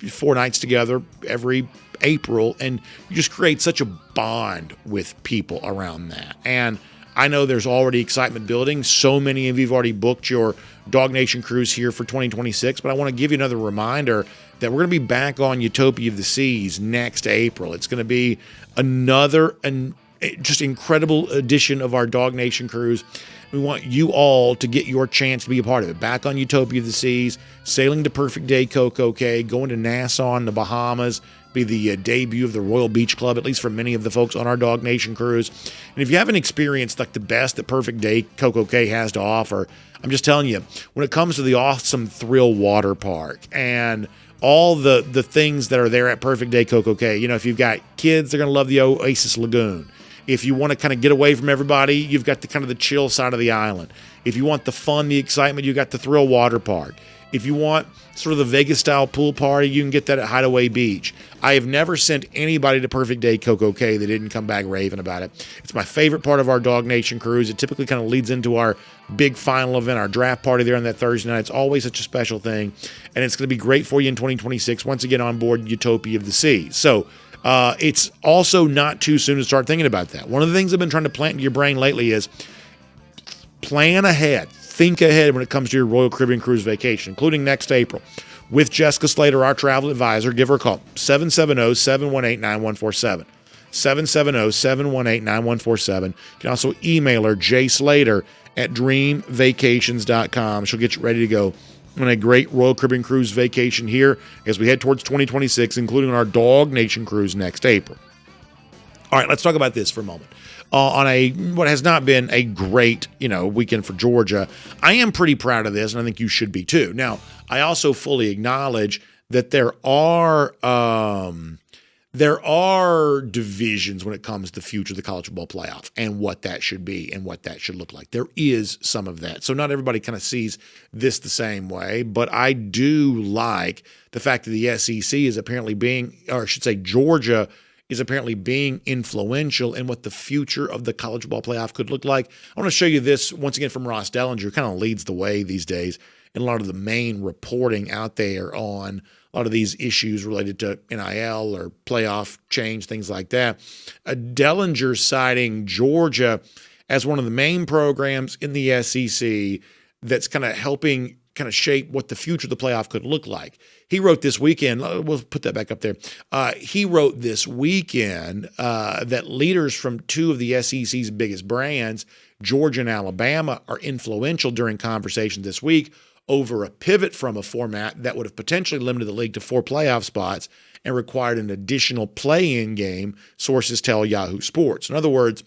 4 nights together every April, and you just create such a bond with people around that. And I know there's already excitement building. So many of you have already booked your DawgNation cruise here for 2026, but I want to give you another reminder that we're going to be back on Utopia of the Seas next April. It's going to be another and just incredible edition of our DawgNation cruise. We want you all to get your chance to be a part of it. Back on Utopia of the Seas, sailing to Perfect Day Coco Cay, going to Nassau in the Bahamas, be the debut of the Royal Beach Club, at least for many of the folks on our DawgNation cruise. And if you haven't experienced like the best that Perfect Day Coco Cay has to offer, I'm just telling you, when it comes to the awesome thrill water park and all the things that are there at Perfect Day Coco Cay, if you've got kids, they're going to love the Oasis Lagoon. If you want to kind of get away from everybody, you've got the kind of the chill side of the island. If you want the fun, the excitement, you've got the thrill water park. If you want sort of the Vegas-style pool party, you can get that at Hideaway Beach. I have never sent anybody to Perfect Day Coco Cay that didn't come back raving about it. It's my favorite part of our DawgNation cruise. It typically kind of leads into our big final event, our draft party there on that Thursday night. It's always such a special thing, and it's going to be great for you in 2026 once again on board Utopia of the Seas. So it's also not too soon to start thinking about that. One of the things I've been trying to plant into your brain lately is plan ahead. Think ahead when it comes to your Royal Caribbean cruise vacation, including next April. With Jessica Slater, our travel advisor, give her a call, 770-718-9147. 770-718-9147. You can also email her, jslater@dreamvacations.com. She'll get you ready to go on a great Royal Caribbean cruise vacation here as we head towards 2026, including our DawgNation cruise next April. All right, let's talk about this for a moment. On what has not been a great, weekend for Georgia, I am pretty proud of this, and I think you should be too. Now, I also fully acknowledge that there are divisions when it comes to the future of the college football playoff and what that should be and what that should look like. There is some of that. So not everybody kind of sees this the same way, but I do like the fact that the SEC is apparently Georgia is apparently being influential in what the future of the college football playoff could look like. I want to show you this once again from Ross Dellinger, who kind of leads the way these days in a lot of the main reporting out there on a lot of these issues related to NIL or playoff change, things like that. Dellinger citing Georgia as one of the main programs in the SEC that's kind of helping kind of shape what the future of the playoff could look like. He wrote this weekend, we'll put that back up there. He wrote this weekend that leaders from 2 of the SEC's biggest brands, Georgia and Alabama, are influential during conversations this week over a pivot from a format that would have potentially limited the league to 4 playoff spots and required an additional play-in game, sources tell Yahoo Sports. In other words,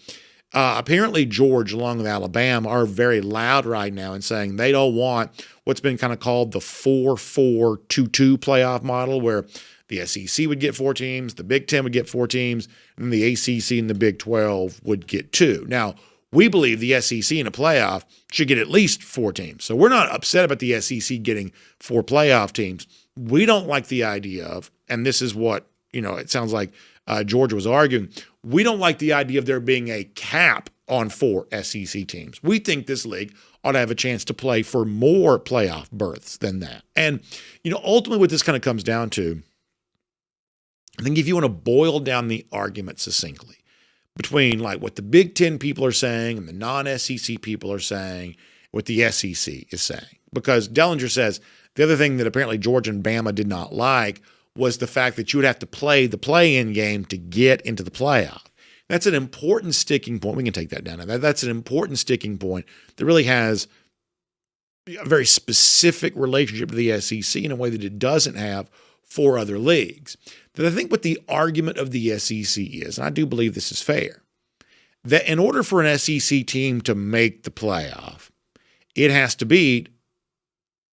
apparently Georgia, along with Alabama, are very loud right now in saying they don't want what's been kind of called the 4-4-2-2 playoff model, where the SEC would get 4 teams, the Big Ten would get 4 teams, and the ACC and the Big 12 would get 2. Now, we believe the SEC in a playoff should get at least 4 teams. So we're not upset about the SEC getting 4 playoff teams. We don't like the idea of, and this is what, it sounds like Georgia was arguing, we don't like the idea of there being a cap on 4 SEC teams. We think this league ought to have a chance to play for more playoff berths than that. And, ultimately what this kind of comes down to, I think if you want to boil down the argument succinctly between like what the Big Ten people are saying and the non-SEC people are saying, what the SEC is saying. Because Dellinger says the other thing that apparently Georgia and Bama did not like was the fact that you would have to play the play-in game to get into the playoff. That's an important sticking point. We can take that down. That's an important sticking point that really has a very specific relationship to the SEC in a way that it doesn't have for other leagues. But I think what the argument of the SEC is, and I do believe this is fair, that in order for an SEC team to make the playoff, it has to beat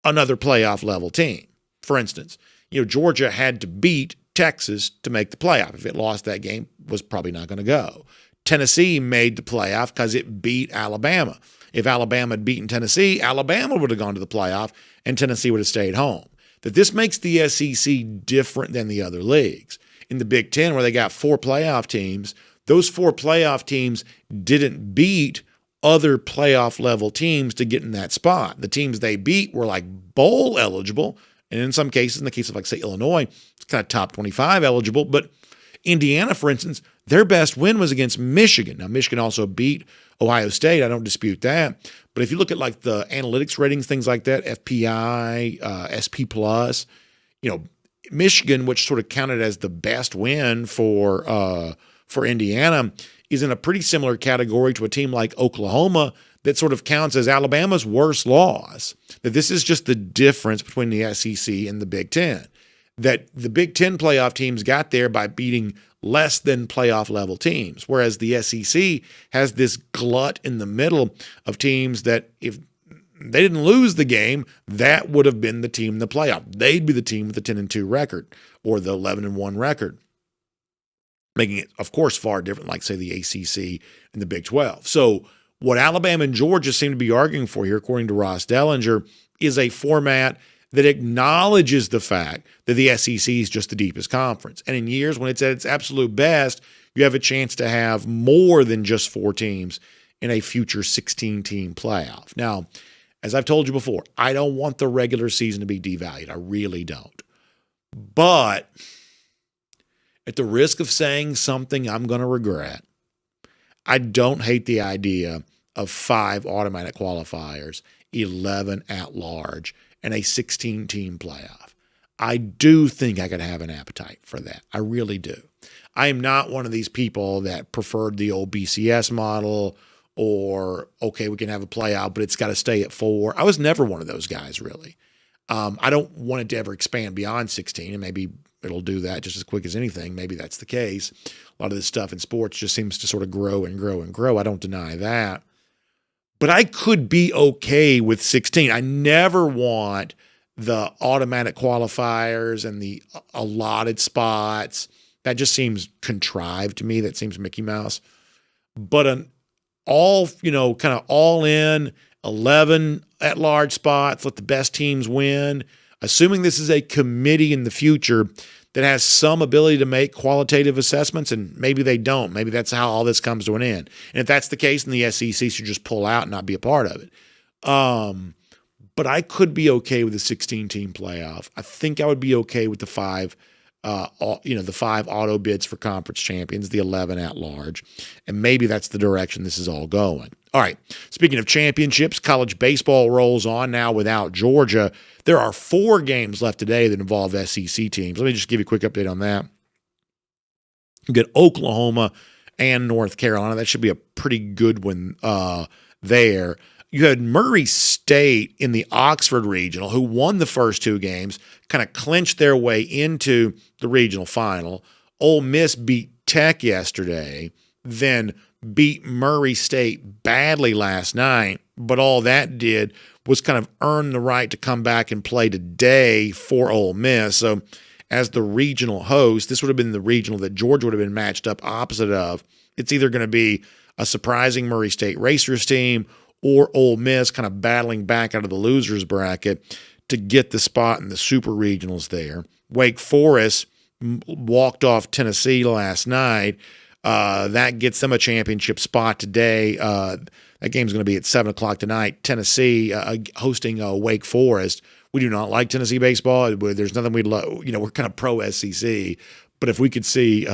another playoff level team. For instance, Georgia had to beat Texas to make the playoff. If it lost that game, it was probably not going to go. Tennessee made the playoff because it beat Alabama. If Alabama had beaten Tennessee, Alabama would have gone to the playoff and Tennessee would have stayed home. That this makes the SEC different than the other leagues. In the Big Ten, where they got 4 playoff teams, those 4 playoff teams didn't beat other playoff level teams to get in that spot. The teams they beat were like bowl eligible, and in some cases, in the case of like say Illinois, it's kind of top 25 eligible. But Indiana, for instance, their best win was against Michigan. Now Michigan also beat Ohio State. I don't dispute that. But if you look at like the analytics ratings, things like that, FPI, SP plus, Michigan, which sort of counted as the best win for Indiana, is in a pretty similar category to a team like Oklahoma that sort of counts as Alabama's worst loss. That this is just the difference between the SEC and the Big Ten. That the Big Ten playoff teams got there by beating less than playoff level teams, whereas the SEC has this glut in the middle of teams that if they didn't lose the game, that would have been the team in the playoff. They'd be the team with the 10-2 record or the 11-1 record, making it, of course, far different, like, say, the ACC and the Big 12. So what Alabama and Georgia seem to be arguing for here, according to Ross Dellinger, is a format that acknowledges the fact that the SEC is just the deepest conference. And in years when it's at its absolute best, you have a chance to have more than just 4 teams in a future 16-team playoff. Now, as I've told you before, I don't want the regular season to be devalued. I really don't. But at the risk of saying something I'm going to regret, I don't hate the idea of 5 automatic qualifiers, 11 at large, and a 16-team playoff. I do think I could have an appetite for that. I really do. I am not one of these people that preferred the old BCS model or, okay, we can have a playoff, but it's got to stay at 4. I was never one of those guys, really. I don't want it to ever expand beyond 16, and maybe it'll do that just as quick as anything. Maybe that's the case. A lot of this stuff in sports just seems to sort of grow and grow and grow. I don't deny that. But I could be okay with 16. I never want the automatic qualifiers and the allotted spots. That just seems contrived to me. That seems Mickey Mouse. But an all, kind of all in 11 at-large spots, let the best teams win, assuming this is a committee in the future that has some ability to make qualitative assessments, and maybe they don't. Maybe that's how all this comes to an end. And if that's the case, then the SEC should just pull out and not be a part of it. But I could be okay with the 16-team playoff. I think I would be okay with the 5 auto bids for conference champions, the 11 at large, and maybe that's the direction this is all going. All right, speaking of championships, college baseball rolls on now without Georgia. There are 4 games left today that involve SEC teams. Let me just give you a quick update on that. You get Oklahoma and North Carolina. That should be a pretty good one there. You had Murray State in the Oxford Regional, who won the first 2 games, kind of clinched their way into the regional final. Ole Miss beat Tech yesterday, then beat Murray State badly last night, but all that did was kind of earn the right to come back and play today for Ole Miss. So as the regional host, this would have been the regional that Georgia would have been matched up opposite of. It's either going to be a surprising Murray State Racers team or Ole Miss kind of battling back out of the losers bracket to get the spot in the super regionals there. Wake Forest walked off Tennessee last night. That gets them a championship spot today. That game's going to be at 7 o'clock tonight. Tennessee hosting Wake Forest. We do not like Tennessee baseball. There's nothing we'd love. We're kind of pro SEC. But if we could see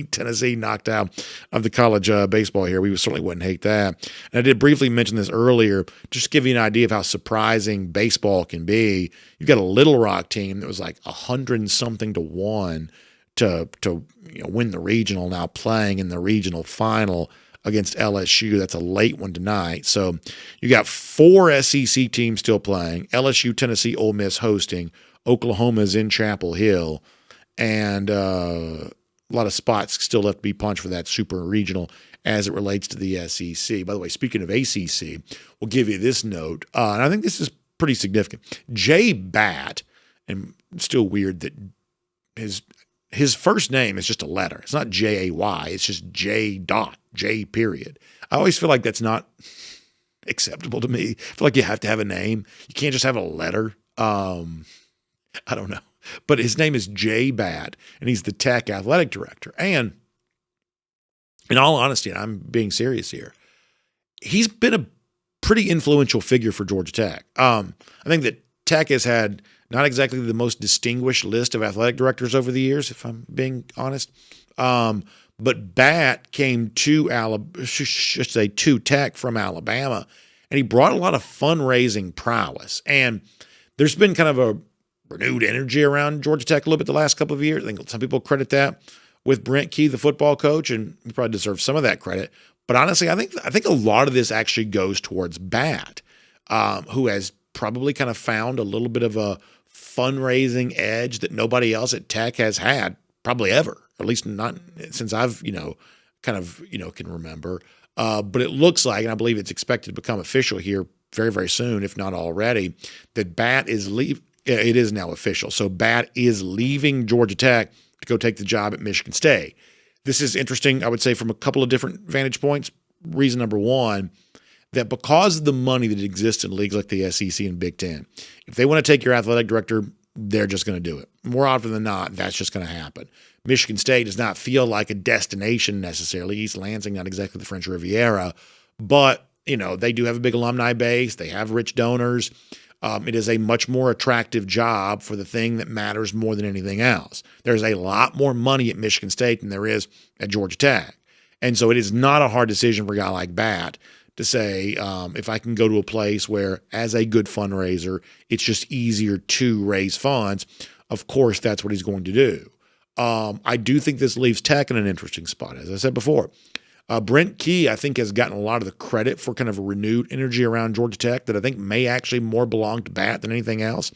Tennessee knocked out of the college baseball here, we certainly wouldn't hate that. And I did briefly mention this earlier, just to give you an idea of how surprising baseball can be. You've got a Little Rock team that was like 100 and something to 1 to win the regional, now playing in the regional final against LSU. That's a late one tonight. So you got 4 SEC teams still playing. LSU, Tennessee, Ole Miss hosting. Oklahoma's in Chapel Hill. And a lot of spots still left to be punched for that super regional as it relates to the SEC. By the way, speaking of ACC, we'll give you this note, and I think this is pretty significant. Jay Batt, and it's still weird that his first name is just a letter. It's not Jay, it's just J. J. period. I always feel like that's not acceptable to me. I feel like you have to have a name. You can't just have a letter. I don't know. But his name is Jay Batt, and he's the Tech athletic director. And in all honesty, and I'm being serious here, he's been a pretty influential figure for Georgia Tech. I think that Tech has had not exactly the most distinguished list of athletic directors over the years, if I'm being honest. But Batt came to Tech from Alabama, and he brought a lot of fundraising prowess. And there's been kind of a renewed energy around Georgia Tech a little bit the last couple of years. I think some people credit that with Brent Key, the football coach, and he probably deserves some of that credit. But honestly, I think a lot of this actually goes towards Batt, who has probably kind of found a little bit of a fundraising edge that nobody else at Tech has had probably ever, or at least not since I've can remember. But it looks like, and I believe it's expected to become official here very, very soon, if not already, that Batt is leaving. It is now official. So Batt is leaving Georgia Tech to go take the job at Michigan State. This is interesting, I would say, from a couple of different vantage points. Reason number one, that because of the money that exists in leagues like the SEC and Big Ten, if they want to take your athletic director, they're just going to do it. More often than not, that's just going to happen. Michigan State does not feel like a destination necessarily. East Lansing, not exactly the French Riviera, but they do have a big alumni base. They have rich donors. It is a much more attractive job for the thing that matters more than anything else. There's a lot more money at Michigan State than there is at Georgia Tech. And so it is not a hard decision for a guy like Batt to say, if I can go to a place where, as a good fundraiser, it's just easier to raise funds, of course, that's what he's going to do. I do think this leaves Tech in an interesting spot. As I said before, Brent Key, I think, has gotten a lot of the credit for kind of a renewed energy around Georgia Tech that I think may actually more belong to Batt than anything else,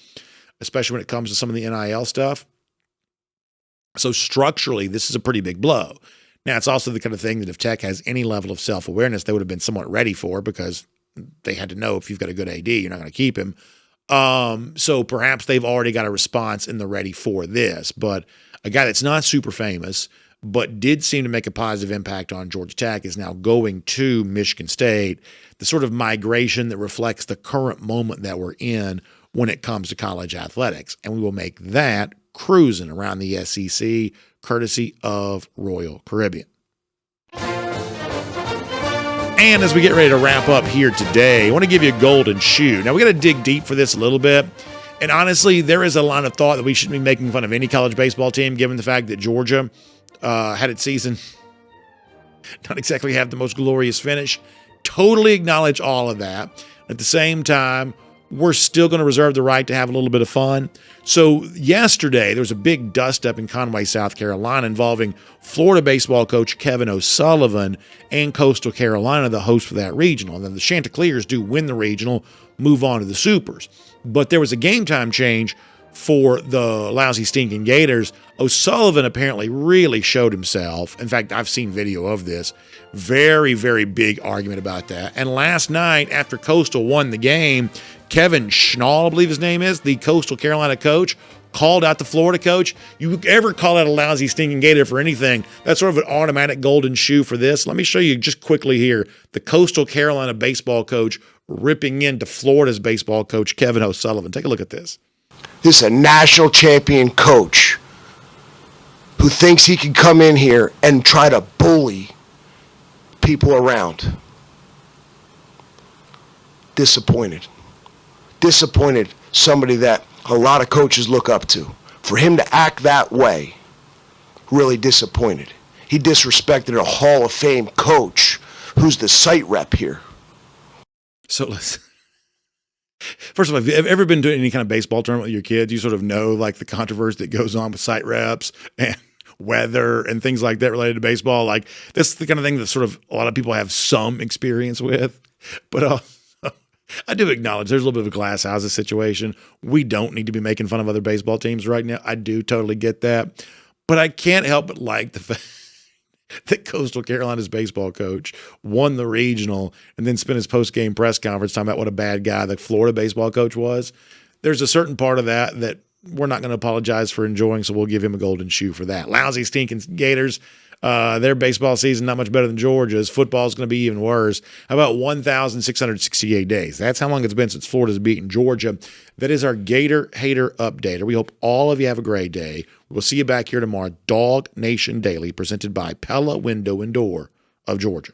especially when it comes to some of the NIL stuff. So structurally, this is a pretty big blow. Now, it's also the kind of thing that if Tech has any level of self-awareness, they would have been somewhat ready for, because they had to know if you've got a good AD, you're not going to keep him. So perhaps they've already got a response in the ready for this. But a guy that's not super famous, but did seem to make a positive impact on Georgia Tech, is now going to Michigan State, the sort of migration that reflects the current moment that we're in when it comes to college athletics. And we will make that cruising around the SEC, courtesy of Royal Caribbean. And as we get ready to wrap up here today, I want to give you a golden shoe. Now, we got to dig deep for this a little bit. And honestly, there is a line of thought that we shouldn't be making fun of any college baseball team, given the fact that Georgia had its season not exactly have the most glorious finish. Totally acknowledge all of that. At the same time, we're still going to reserve the right to have a little bit of fun. So yesterday, there was a big dust-up in Conway, South Carolina, involving Florida baseball coach Kevin O'Sullivan and Coastal Carolina, the host for that regional. And then the Chanticleers do win the regional, move on to the Supers. But there was a game time change for the lousy stinking Gators. O'Sullivan apparently really showed himself. In fact, I've seen video of this. Very, very big argument about that. And last night, after Coastal won the game, Kevin Schnall, I believe his name is, the Coastal Carolina coach, called out the Florida coach. You ever call out a lousy stinking Gator for anything, that's sort of an automatic golden shoe for this. Let me show you just quickly here the Coastal Carolina baseball coach ripping into Florida's baseball coach, Kevin O'Sullivan. Take a look at this. This is a national champion coach who thinks he can come in here and try to bully people around. Disappointed. Disappointed, somebody that a lot of coaches look up to. For him to act that way, really disappointed. He disrespected a Hall of Fame coach who's the site rep here. So let's. First of all, have you ever been doing any kind of baseball tournament with your kids? You sort of know like the controversy that goes on with site reps and weather and things like that related to baseball. Like this is the kind of thing that sort of a lot of people have some experience with. But I do acknowledge there's a little bit of a glass houses situation. We don't need to be making fun of other baseball teams right now. I do totally get that. But I can't help but like the fact that Coastal Carolina's baseball coach won the regional and then spent his post-game press conference talking about what a bad guy the Florida baseball coach was. There's a certain part of that we're not going to apologize for enjoying, so we'll give him a golden shoe for that. Lousy, stinking Gators. Their baseball season not much better than Georgia's. Football's going to be even worse. How about 1,668 days? That's how long it's been since Florida's beaten Georgia. That is our Gator Hater Updater. We hope all of you have a great day. We'll see you back here tomorrow. DawgNation Daily, presented by Pella Window and Door of Georgia.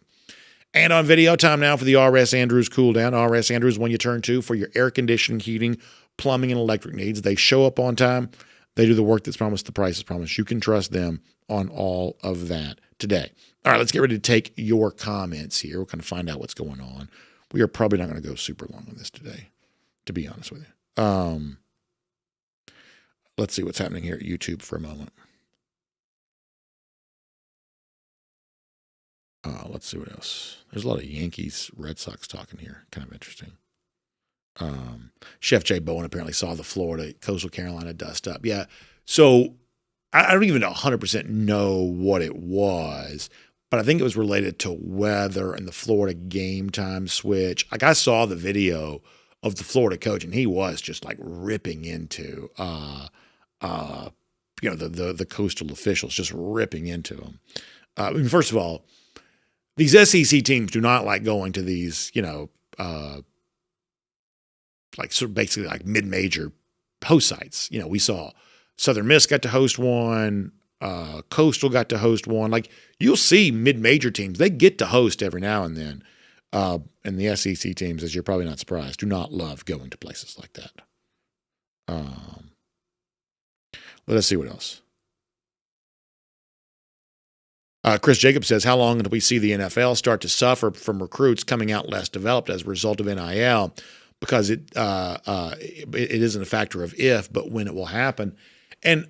And on video, time now for the R.S. Andrews Cool Down. R.S. Andrews, when you turn to for your air conditioning, heating, plumbing, and electric needs. They show up on time. They do the work that's promised. The price is promised. You can trust them on all of that today. All right, let's get ready to take your comments here. We're going to find out what's going on. We are probably not going to go super long on this today, to be honest with you. Let's see what's happening here at YouTube for a moment. Let's see what else. There's a lot of Yankees, Red Sox talking here. Kind of interesting. Chef Jay Bowen apparently saw the Florida Coastal Carolina dust up. Yeah. So I don't even 100% know what it was, but I think it was related to weather and the Florida game time switch. Like I saw the video of the Florida coach and he was just like ripping into, the coastal officials, just ripping into them. I mean, first of all, these SEC teams do not like going to these, like sort of basically like mid-major host sites. We saw Southern Miss got to host one, Coastal got to host one. Like you'll see mid-major teams, they get to host every now and then. And the SEC teams, as you're probably not surprised, do not love going to places like that. Let us see what else. Chris Jacobs says, how long until we see the NFL start to suffer from recruits coming out less developed as a result of NIL? Because it isn't a factor of if, but when it will happen. And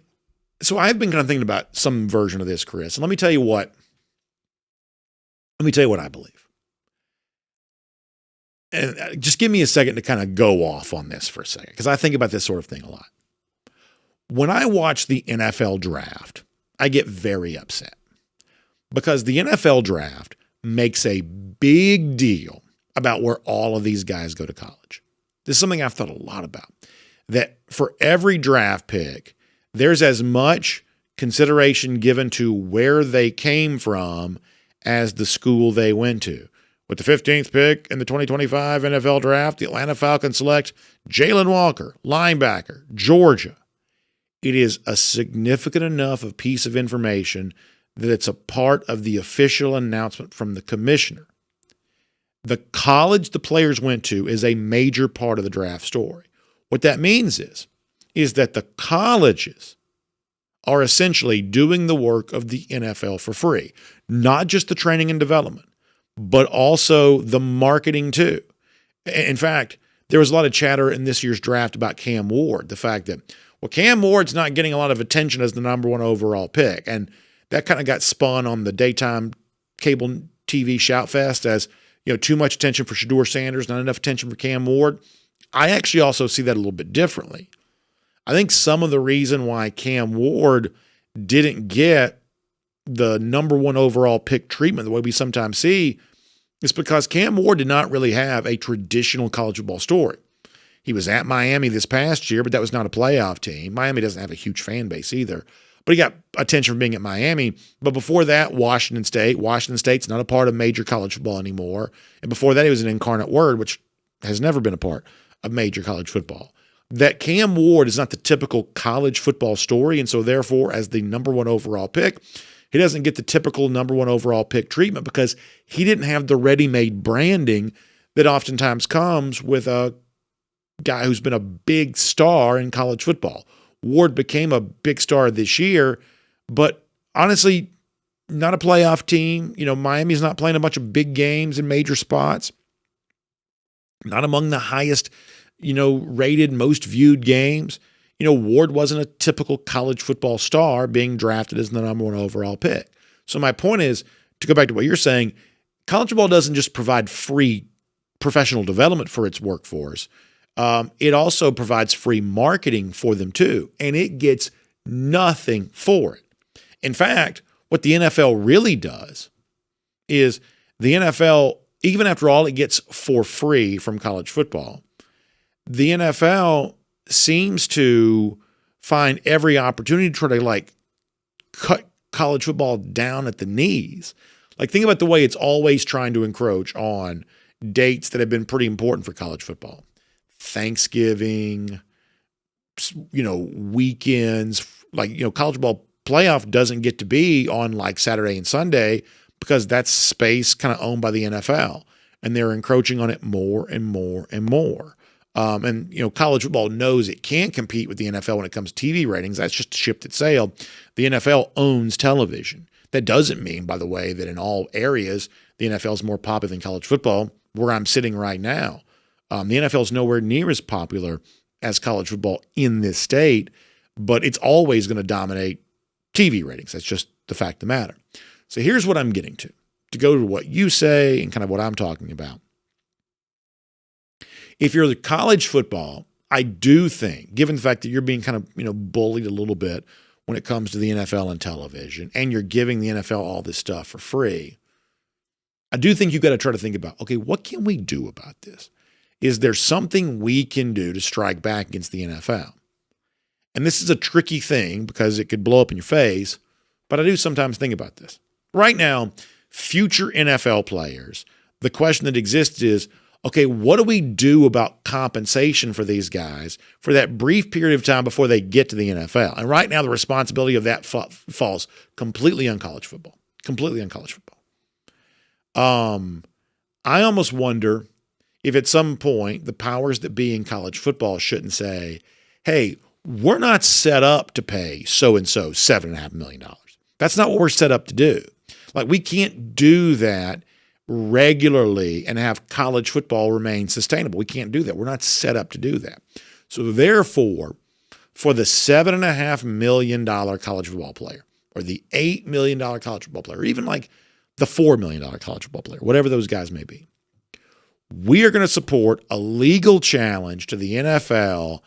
so I've been kind of thinking about some version of this, Chris. And let me tell you what I believe. And just give me a second to kind of go off on this for a second, because I think about this sort of thing a lot. When I watch the NFL draft, I get very upset because the NFL draft makes a big deal about where all of these guys go to college. This is something I've thought a lot about, that for every draft pick, there's as much consideration given to where they came from as the school they went to. With the 15th pick in the 2025 NFL Draft, the Atlanta Falcons select Jalen Walker, linebacker, Georgia. It is a significant enough a piece of information that it's a part of the official announcement from the commissioner. The college the players went to is a major part of the draft story. What that means is that the colleges are essentially doing the work of the NFL for free, not just the training and development, but also the marketing too. In fact, there was a lot of chatter in this year's draft about Cam Ward, the fact that, well, Cam Ward's not getting a lot of attention as the number one overall pick. And that kind of got spun on the daytime cable TV shout fest as, too much attention for Shedeur Sanders, not enough attention for Cam Ward. I actually also see that a little bit differently. I think some of the reason why Cam Ward didn't get the number one overall pick treatment the way we sometimes see is because Cam Ward did not really have a traditional college football story. He was at Miami this past year, but that was not a playoff team. Miami doesn't have a huge fan base either. But he got attention from being at Miami. But before that, Washington State. Washington State's not a part of major college football anymore. And before that, he was an Incarnate Word, which has never been a part of major college football. that Cam Ward is not the typical college football story, and so therefore, as the number 1 overall pick, he doesn't get the typical number 1 overall pick treatment because he didn't have the ready-made branding that oftentimes comes with a guy who's been a big star in college football. Ward became a big star this year, but honestly, not a playoff team. Miami's not playing a bunch of big games in major spots. Not among the highest, rated, most viewed games. Ward wasn't a typical college football star being drafted as the number 1 overall pick. So my point is, to go back to what you're saying, college football doesn't just provide free professional development for its workforce. It also provides free marketing for them too, and it gets nothing for it. In fact, what the NFL really does is the NFL, even after all it gets for free from college football, the NFL seems to find every opportunity to try to cut college football down at the knees. Think about the way it's always trying to encroach on dates that have been pretty important for college football. Thanksgiving, weekends, college football playoff doesn't get to be on Saturday and Sunday because that's space kind of owned by the NFL, and they're encroaching on it more and more and more. College football knows it can't compete with the NFL when it comes to TV ratings. That's just a ship that sailed. The NFL owns television. That doesn't mean, by the way, that in all areas the NFL is more popular than college football. Where I'm sitting right now, the NFL is nowhere near as popular as college football in this state, but it's always going to dominate TV ratings. That's just the fact of the matter. So here's what I'm getting to go to what you say and kind of what I'm talking about. If you're the college football, I do think, given the fact that you're being kind of, bullied a little bit when it comes to the NFL and television, and you're giving the NFL all this stuff for free, I do think you've got to try to think about, okay, what can we do about this? Is there something we can do to strike back against the NFL? And this is a tricky thing because it could blow up in your face, but I do sometimes think about this. Right now, future NFL players, the question that exists is, okay, what do we do about compensation for these guys for that brief period of time before they get to the NFL? And right now, the responsibility of that falls completely on college football. Completely on college football. I almost wonder if at some point the powers that be in college football shouldn't say, hey, we're not set up to pay so-and-so $7.5 million. That's not what we're set up to do. We can't do that regularly and have college football remain sustainable. We can't do that. We're not set up to do that. So therefore, for the $7.5 million college football player, or the $8 million college football player, or even the $4 million college football player, whatever those guys may be, we are going to support a legal challenge to the NFL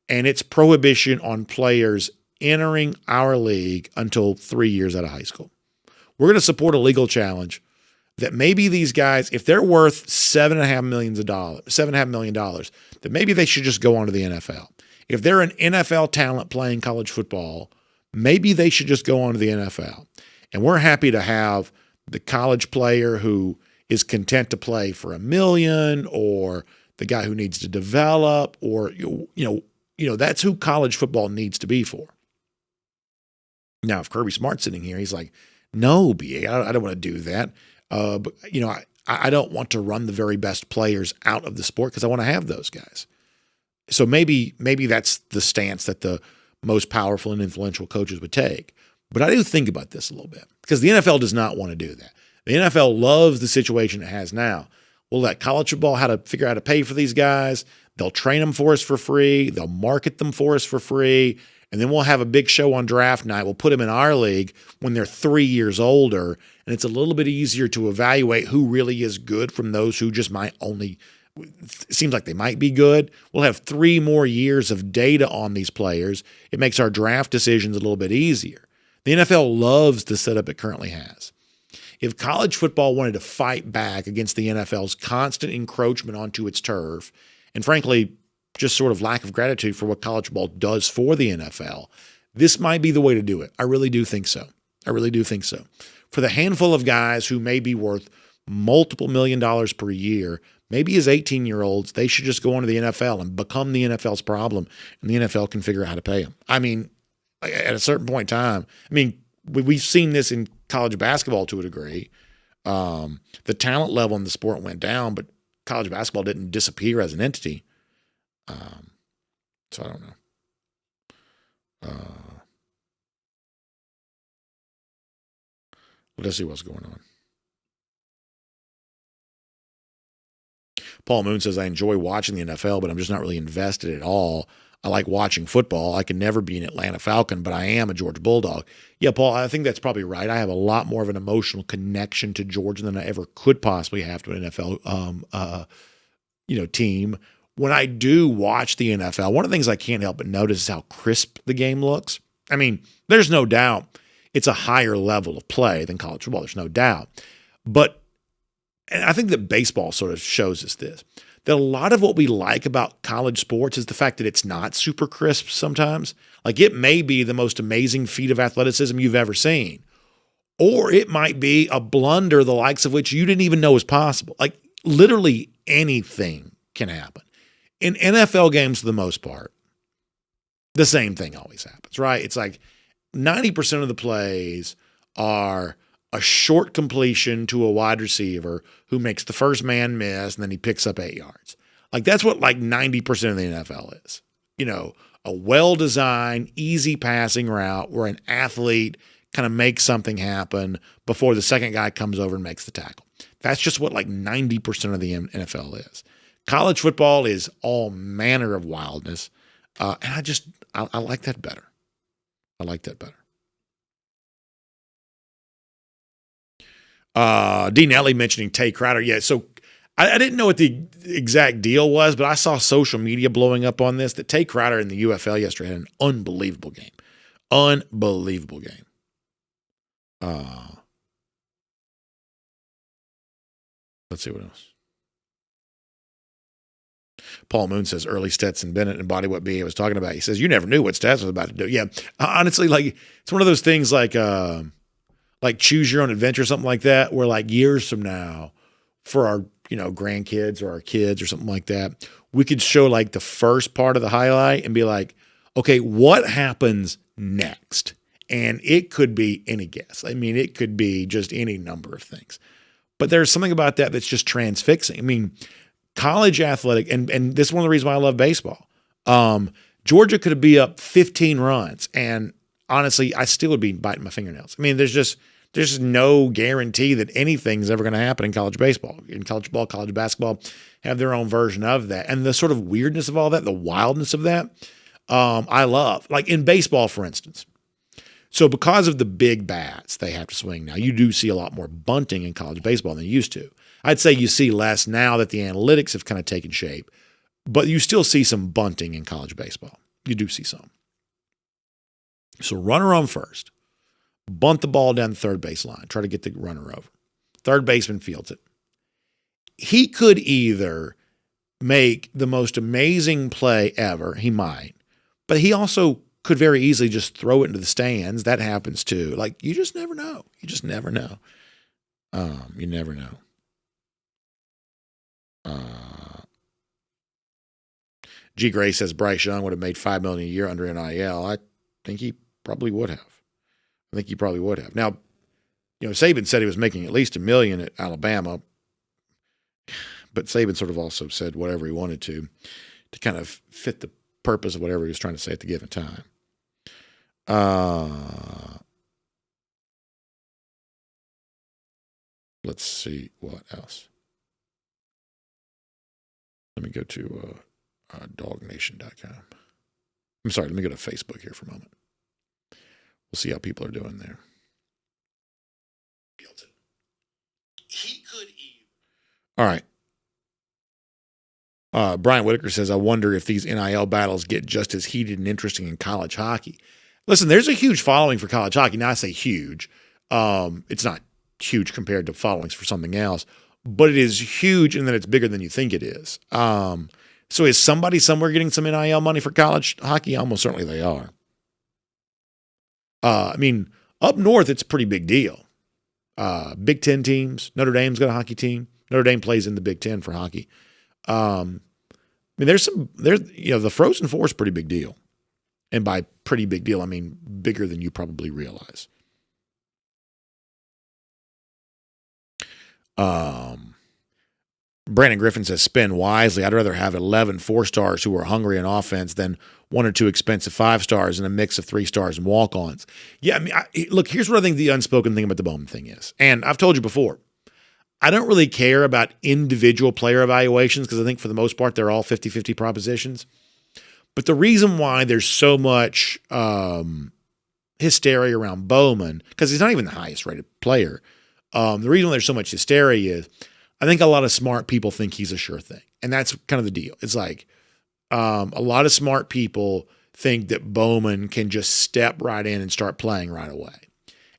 and its prohibition on players entering our league until 3 years out of high school. We're going to support a legal challenge that maybe these guys, if they're worth $7.5 million, that maybe they should just go on to the NFL. If they're an NFL talent playing college football, maybe they should just go on to the NFL. And we're happy to have the college player who is content to play for $1 million, or the guy who needs to develop, or that's who college football needs to be for. Now, if Kirby Smart's sitting here, he's like, no, BA, I don't want to do that. But I don't want to run the very best players out of the sport because I want to have those guys. So maybe that's the stance that the most powerful and influential coaches would take. But I do think about this a little bit because the NFL does not want to do that. The NFL loves the situation it has now. We'll let college football figure out how to pay for these guys. They'll train them for us for free. They'll market them for us for free. And then we'll have a big show on draft night. We'll put them in our league when they're 3 years older. And it's a little bit easier to evaluate who really is good from those who just might only, seems like they might be good. We'll have 3 more years of data on these players. It makes our draft decisions a little bit easier. The NFL loves the setup it currently has. If college football wanted to fight back against the NFL's constant encroachment onto its turf, and frankly, just sort of lack of gratitude for what college football does for the NFL, this might be the way to do it. I really do think so. I really do think so. For the handful of guys who may be worth multiple $1 million per year, Maybe as 18-year-olds, they should just go on to the NFL and become the NFL's problem, and the NFL can figure out how to pay them. I mean, at a certain point in time, I mean, we've seen this in college basketball to a degree. The talent level in the sport went down, but college basketball didn't disappear as an entity. So I don't know. Let's see what's going on. Paul Moon says, I enjoy watching the NFL, but I'm just not really invested at all. I like watching football. I can never be an Atlanta Falcon, but I am a Georgia Bulldog. Yeah, Paul, I think that's probably right. I have a lot more of an emotional connection to Georgia than I ever could possibly have to an NFL team. When I do watch the NFL, one of the things I can't help but notice is how crisp the game looks. I mean, there's no doubt it's a higher level of play than college football. There's no doubt. But and I think that baseball sort of shows us this, that a lot of what we like about college sports is the fact that it's not super crisp sometimes. Like, it may be the most amazing feat of athleticism you've ever seen, or it might be a blunder the likes of which you didn't even know was possible. Like, literally anything can happen. In NFL games, for the most part, the same thing always happens, right? It's like 90% of the plays are a short completion to a wide receiver who makes the first man miss, and then he picks up 8 yards. Like, that's what like 90% of the NFL is. You know, a well-designed, easy passing route where an athlete kind of makes something happen before the second guy comes over and makes the tackle. That's just what like 90% of the NFL is. College football is all manner of wildness, and I like that better. I like that better. Dean Ellie mentioning Tay Crowder. Yeah, so I didn't know what the exact deal was, but I saw social media blowing up on this, that Tay Crowder in the UFL yesterday had an unbelievable game. Unbelievable game. Let's see what else. Paul Moon says early Stetson Bennett embodied what BA was talking about. He says, you never knew what Stetson was about to do. Yeah, honestly, like, it's one of those things like choose your own adventure, something like that, where like years from now for our, grandkids or our kids or something like that, we could show like the first part of the highlight and be like, okay, what happens next? And it could be any guess. I mean, it could be just any number of things. But there's something about that that's just transfixing. I mean, college athletic, and this is one of the reasons why I love baseball. Georgia could be up 15 runs, and honestly, I still would be biting my fingernails. I mean, there's just no guarantee that anything's ever going to happen in college baseball. In college football, college basketball have their own version of that. And the sort of weirdness of all that, the wildness of that, I love. Like in baseball, for instance. So because of the big bats they have to swing now, you do see a lot more bunting in college baseball than you used to. I'd say you see less now that the analytics have kind of taken shape, but you still see some bunting in college baseball. You do see some. So runner on first, bunt the ball down the third base line, try to get the runner over. Third baseman fields it. He could either make the most amazing play ever, he might, but he also could very easily just throw it into the stands. That happens too. Like, you just never know. You just never know. You never know. G. Gray says Bryce Young would have made $5 million a year under NIL. I think he probably would have. Now, Saban said he was making at least $1 million at Alabama, but Saban sort of also said whatever he wanted to kind of fit the purpose of whatever he was trying to say at the given time. Let's see what else. Let me go to DawgNation.com. I'm sorry, let me go to Facebook here for a moment. We'll see how people are doing there. All right. Brian Whitaker says, I wonder if these NIL battles get just as heated and interesting in college hockey. Listen, there's a huge following for college hockey. Now, I say huge. It's not huge compared to followings for something else, but it is huge in that it's bigger than you think it is. So is somebody somewhere getting some NIL money for college hockey? Almost certainly they are. I mean, up north, it's a pretty big deal. Big Ten teams, Notre Dame's got a hockey team, Notre Dame plays in the Big Ten for hockey. I mean, the Frozen Four is a pretty big deal. And by pretty big deal, I mean bigger than you probably realize. Brandon Griffin says, spend wisely. I'd rather have 11 4-stars who are hungry in offense than 1 or 2 expensive 5-stars and a mix of 3 stars and walk-ons. Yeah, I mean, look, here's what I think the unspoken thing about the Bowman thing is. And I've told you before, I don't really care about individual player evaluations because I think for the most part they're all 50-50 propositions. But the reason why there's so much hysteria around Bowman, because he's not even the highest rated player, the reason why there's so much hysteria is I think a lot of smart people think he's a sure thing. And that's kind of the deal. It's like a lot of smart people think that Bowman can just step right in and start playing right away.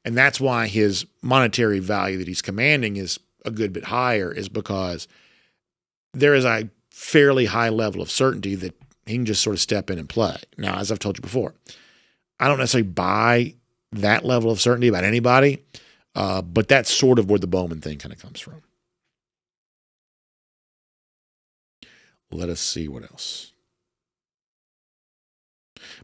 And that's why his monetary value that he's commanding is a good bit higher, is because there is a fairly high level of certainty that he can just sort of step in and play. Now, as I've told you before, I don't necessarily buy that level of certainty about anybody, but that's sort of where the Bowman thing kind of comes from. Let us see what else.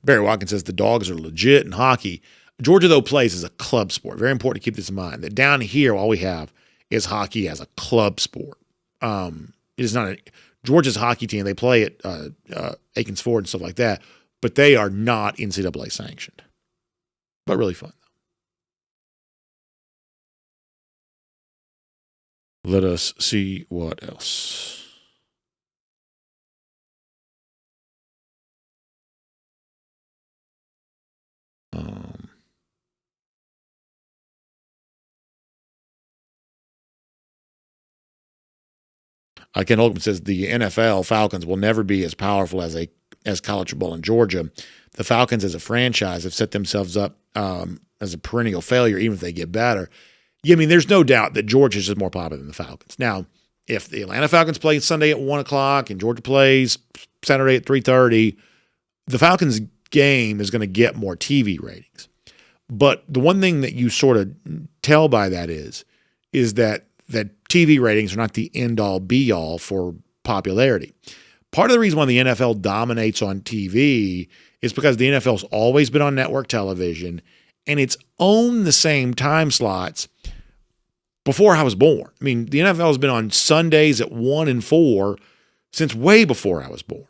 Barry Watkins says the Dogs are legit in hockey. Georgia, though, plays as a club sport. Very important to keep this in mind, that down here, all we have is hockey as a club sport. It is not Georgia's hockey team. They play at Aikens Ford and stuff like that, but they are not NCAA sanctioned. But really fun, though. Let us see what else. Ken Holcomb says the NFL Falcons will never be as powerful as college football in Georgia. The Falcons as a franchise have set themselves up as a perennial failure, even if they get better. Yeah, I mean, there's no doubt that Georgia is just more popular than the Falcons. Now, if the Atlanta Falcons play Sunday at 1 o'clock and Georgia plays Saturday at 3:30, the Falcons game is going to get more TV ratings. But the one thing that you sort of tell by that is that TV ratings are not the end-all, be-all for popularity. Part of the reason why the NFL dominates on TV is because the NFL's always been on network television, and it's owned the same time slots before I was born. I mean, the NFL has been on Sundays at 1 and 4 since way before I was born,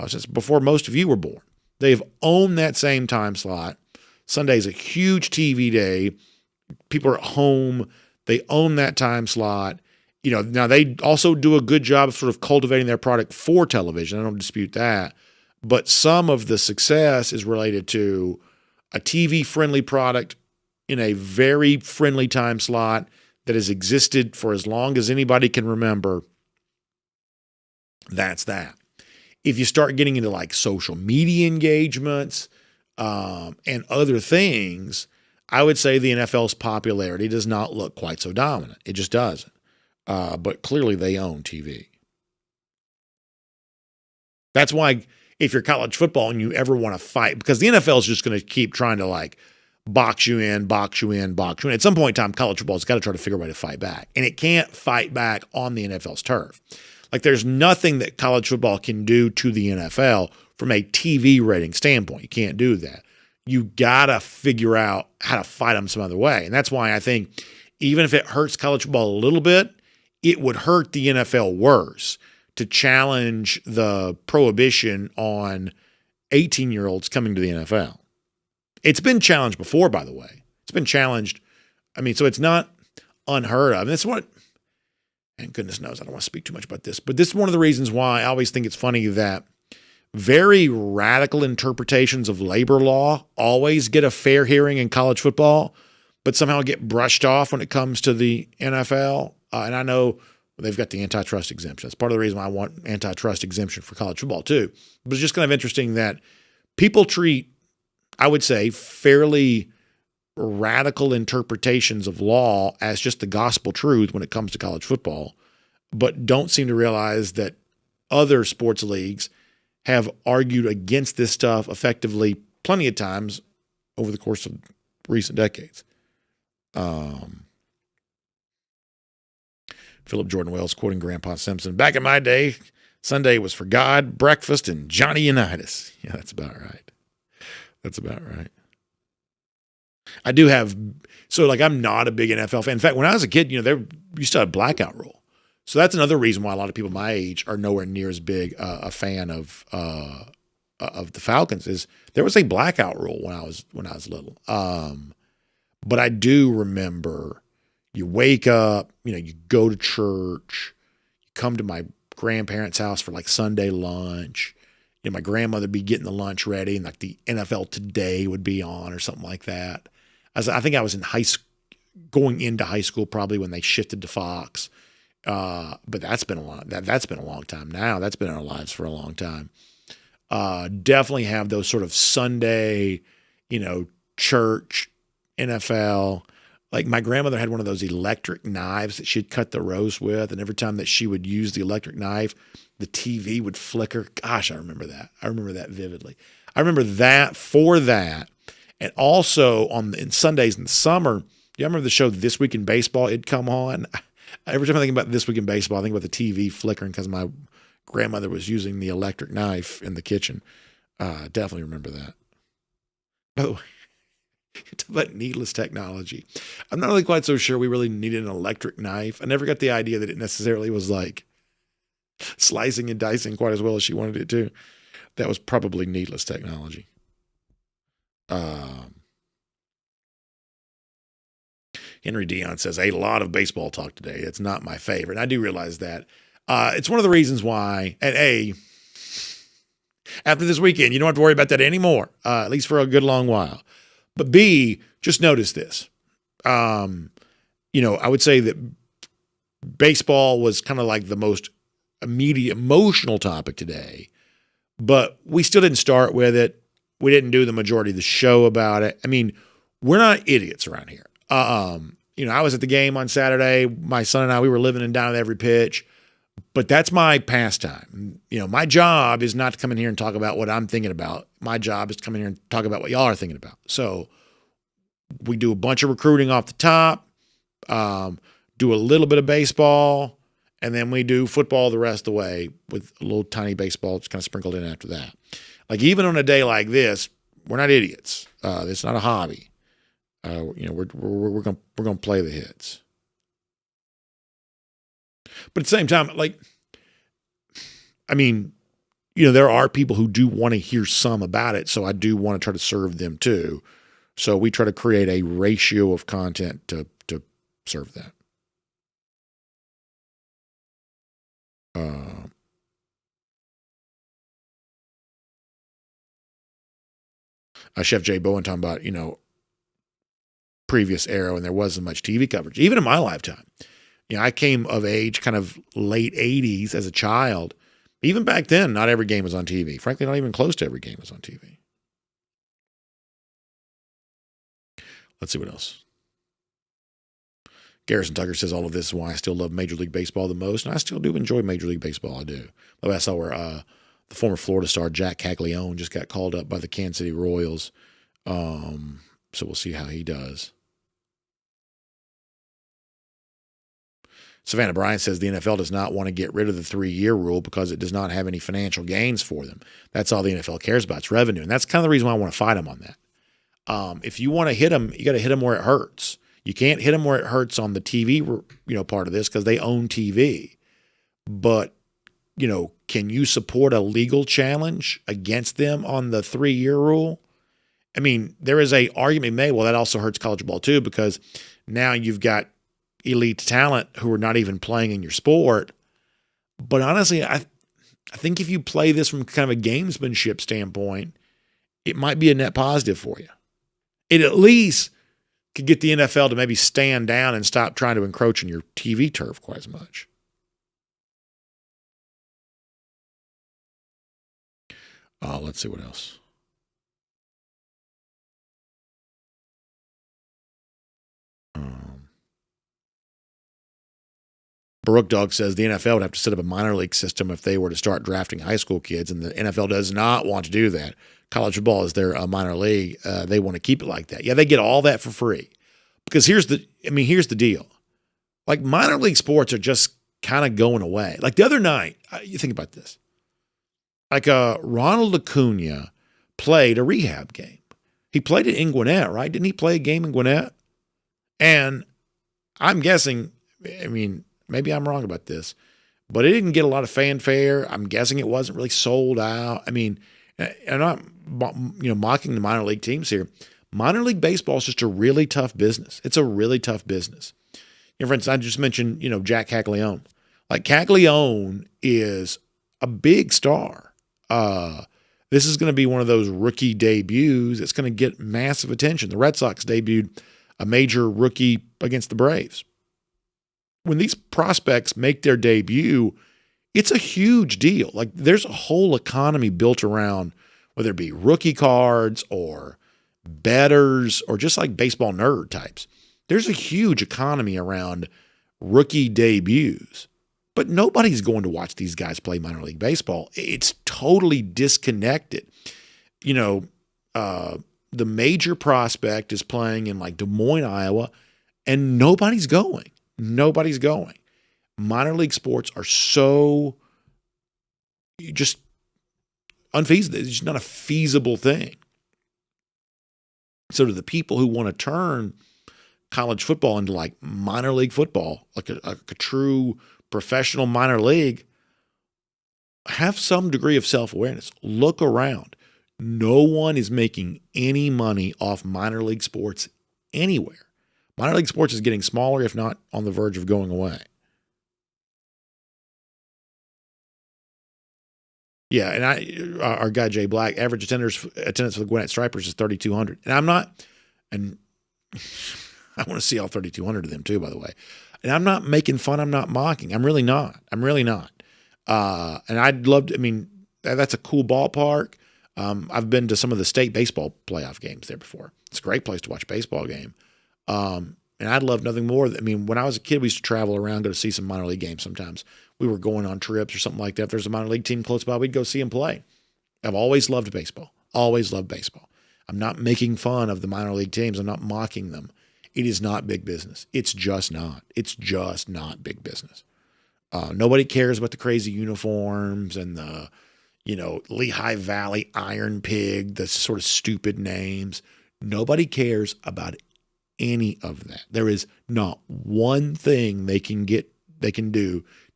since before most of you were born. They've owned that same time slot. Sunday's a huge TV day. People are at home. They own that time slot. You know, now they also do a good job of sort of cultivating their product for television. I don't dispute that. But some of the success is related to a TV-friendly product in a very friendly time slot that has existed for as long as anybody can remember. That's that. If you start getting into like social media engagements and other things, I would say the NFL's popularity does not look quite so dominant. It just doesn't. But clearly they own TV. That's why if you're college football and you ever want to fight, because the NFL is just going to keep trying to like box you in. At some point in time, college football has got to try to figure a way to fight back. And it can't fight back on the NFL's turf. Like there's nothing that college football can do to the NFL from a TV rating standpoint. You can't do that. You got to figure out how to fight them some other way. And that's why I think even if it hurts college football a little bit, it would hurt the NFL worse to challenge the prohibition on 18-year-olds coming to the NFL. It's been challenged before, by the way. It's been challenged. I mean, so it's not unheard of. And that's what, and goodness knows, I don't want to speak too much about this, but this is one of the reasons why I always think it's funny that very radical interpretations of labor law always get a fair hearing in college football, but somehow get brushed off when it comes to the NFL. And I know they've got the antitrust exemption. That's part of the reason why I want antitrust exemption for college football too. But it's just kind of interesting that people treat, I would say, fairly radical interpretations of law as just the gospel truth when it comes to college football, but don't seem to realize that other sports leagues have argued against this stuff effectively plenty of times over the course of recent decades. Philip Jordan Wells quoting Grandpa Simpson. Back in my day, Sunday was for God, breakfast, and Johnny Unitas. Yeah, that's about right. That's about right. I do have, so like I'm not a big NFL fan. In fact, when I was a kid, there used to have blackout rule. So that's another reason why a lot of people my age are nowhere near as big a fan of the Falcons is there was a blackout rule when I was little. But I do remember you wake up, you go to church, you come to my grandparents' house for like Sunday lunch. My grandmother would be getting the lunch ready, and like the NFL Today would be on or something like that. I think I was in going into high school probably when they shifted to Fox. But that's been a long time now. That's been in our lives for a long time. Definitely have those sort of Sunday, church, NFL. Like my grandmother had one of those electric knives that she'd cut the roast with, and every time that she would use the electric knife, the TV would flicker. Gosh, I remember that. I remember that vividly. I remember that for that. And also in Sundays in the summer, I remember the show This Week in Baseball? It'd come on. Every time I think about This Week in Baseball, I think about the TV flickering because my grandmother was using the electric knife in the kitchen. Definitely remember that. By the way, talk about needless technology. I'm not really quite so sure we really needed an electric knife. I never got the idea that it necessarily was like slicing and dicing quite as well as she wanted it to. That was probably needless technology. Henry Dion says, a lot of baseball talk today. It's not my favorite. And I do realize that. It's one of the reasons why, and after this weekend, you don't have to worry about that anymore, at least for a good long while. But B, just notice this. I would say that baseball was kind of like the most immediate emotional topic today, but we still didn't start with it. We didn't do the majority of the show about it. I mean, we're not idiots around here. I was at the game on Saturday. My son and I, we were living and dying with every pitch, but that's my pastime. My job is not to come in here and talk about what I'm thinking about. My job is to come in here and talk about what y'all are thinking about. So we do a bunch of recruiting off the top, do a little bit of baseball, and then we do football the rest of the way with a little tiny baseball just kind of sprinkled in after that. Like even on a day like this, we're not idiots. It's not a hobby. We're gonna play the hits. But at the same time, there are people who do want to hear some about it, so I do want to try to serve them too. So we try to create a ratio of content to serve that. Chef Jay Bowen talking about, previous era when there wasn't much TV coverage, even in my lifetime. I came of age kind of late 80s as a child. Even back then, not every game was on TV. Frankly, not even close to every game was on TV. Let's see what else. Garrison Tucker says all of this is why I still love Major League Baseball the most, and I still do enjoy Major League Baseball. I do. I saw where the former Florida star Jack Caglione just got called up by the Kansas City Royals. So we'll see how he does. Savannah Bryant says the NFL does not want to get rid of the 3-year rule because it does not have any financial gains for them. That's all the NFL cares about, is revenue. And that's kind of the reason why I want to fight them on that. If you want to hit them, you got to hit them where it hurts. You can't hit them where it hurts on the TV, part of this because they own TV. But, can you support a legal challenge against them on the 3-year rule? I mean, there is a argument made, well, that also hurts college football too, because now you've got elite talent who are not even playing in your sport. But honestly, I think if you play this from kind of a gamesmanship standpoint, it might be a net positive for you. It at least could get the NFL to maybe stand down and stop trying to encroach on your TV turf quite as much. Let's see what else. Baruch Dog says the NFL would have to set up a minor league system if they were to start drafting high school kids, and the NFL does not want to do that. College football is their minor league. They want to keep it like that. Yeah, they get all that for free. Because here's the deal. Like minor league sports are just kind of going away. Like the other night, you think about this. Like Ronald Acuna played a rehab game. He played it in Gwinnett, right? Didn't he play a game in Gwinnett? And I'm guessing, I mean, maybe I'm wrong about this, but it didn't get a lot of fanfare. I'm guessing it wasn't really sold out. I mean, and I'm mocking the minor league teams here. Minor league baseball is just a really tough business. It's a really tough business. For instance, I just mentioned, Jack Caglione. Like Caglione is a big star. This is going to be one of those rookie debuts. It's going to get massive attention. The Red Sox debuted a major rookie against the Braves. When these prospects make their debut, it's a huge deal. Like there's a whole economy built around whether it be rookie cards or bettors or just like baseball nerd types. There's a huge economy around rookie debuts. But nobody's going to watch these guys play minor league baseball. It's totally disconnected. The major prospect is playing in like Des Moines, Iowa, and nobody's going. Nobody's going. Minor league sports are so just unfeasible. It's just not a feasible thing. So to the people who want to turn college football into like minor league football, like a true professional minor league, have some degree of self-awareness. Look around. No one is making any money off minor league sports anywhere. Minor league sports is getting smaller, if not on the verge of going away. Yeah, and our guy Jay Black, average attendance for the Gwinnett Stripers is 3,200. And I want to see all 3,200 of them too, by the way. And I'm not making fun. I'm not mocking. I'm really not. And I'd love to, that's a cool ballpark. I've been to some of the state baseball playoff games there before. It's a great place to watch a baseball game. And I'd love nothing more. When I was a kid, we used to travel around, go to see some minor league games sometimes. We were going on trips or something like that. If there's a minor league team close by, we'd go see them play. I've always loved baseball. Always loved baseball. I'm not making fun of the minor league teams. I'm not mocking them. It is not big business. It's just not. It's just not big business. Nobody cares about the crazy uniforms and the, Lehigh Valley Iron Pig, the sort of stupid names. Nobody cares about any of that. There is not one thing they can do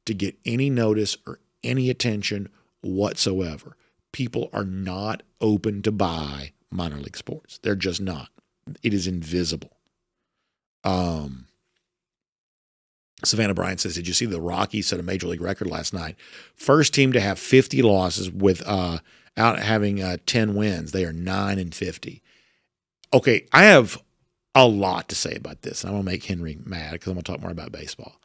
to get any notice or any attention whatsoever. People are not open to buy minor league sports. They're just not. It is invisible. Savannah Bryant says, did you see the Rockies set a major league record last night? First team to have 50 losses without having 10 wins. They are 9-50. Okay, I have a lot to say about this. And I'm going to make Henry mad because I'm going to talk more about baseball.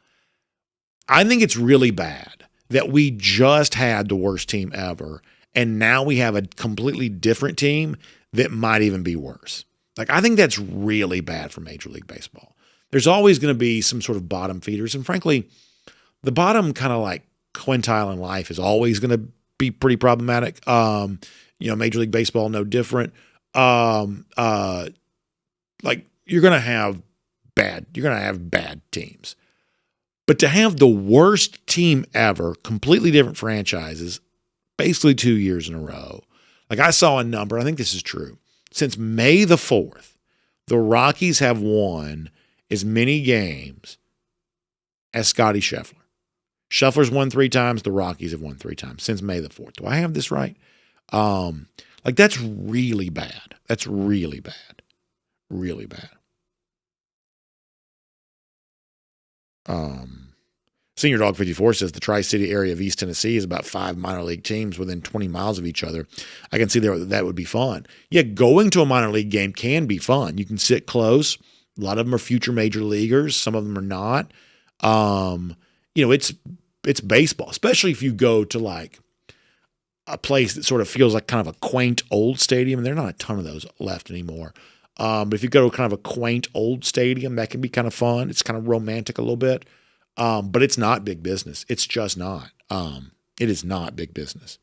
I think it's really bad that we just had the worst team ever, and now we have a completely different team that might even be worse. Like, I think that's really bad for Major League Baseball. There's always going to be some sort of bottom feeders. And frankly, the bottom kind of like quintile in life is always going to be pretty problematic. Major League Baseball, no different. Like you're going to have bad teams. But to have the worst team ever, completely different franchises, basically 2 years in a row. Like I saw a number, I think this is true. Since May the 4th, the Rockies have won as many games as Scotty Scheffler. Scheffler's won 3 times. The Rockies have won 3 times since May the 4th. Do I have this right? That's really bad. That's really bad. Really bad. Senior Dog 54 says the Tri-City area of East Tennessee is about 5 minor league teams within 20 miles of each other. I can see that would be fun. Yeah, going to a minor league game can be fun. You can sit close. A lot of them are future major leaguers. Some of them are not. It's baseball, especially if you go to like a place that sort of feels like kind of a quaint old stadium. And there are not a ton of those left anymore. But if you go to kind of a quaint old stadium, that can be kind of fun. It's kind of romantic a little bit. But it's not big business. It's just not. It is not big business.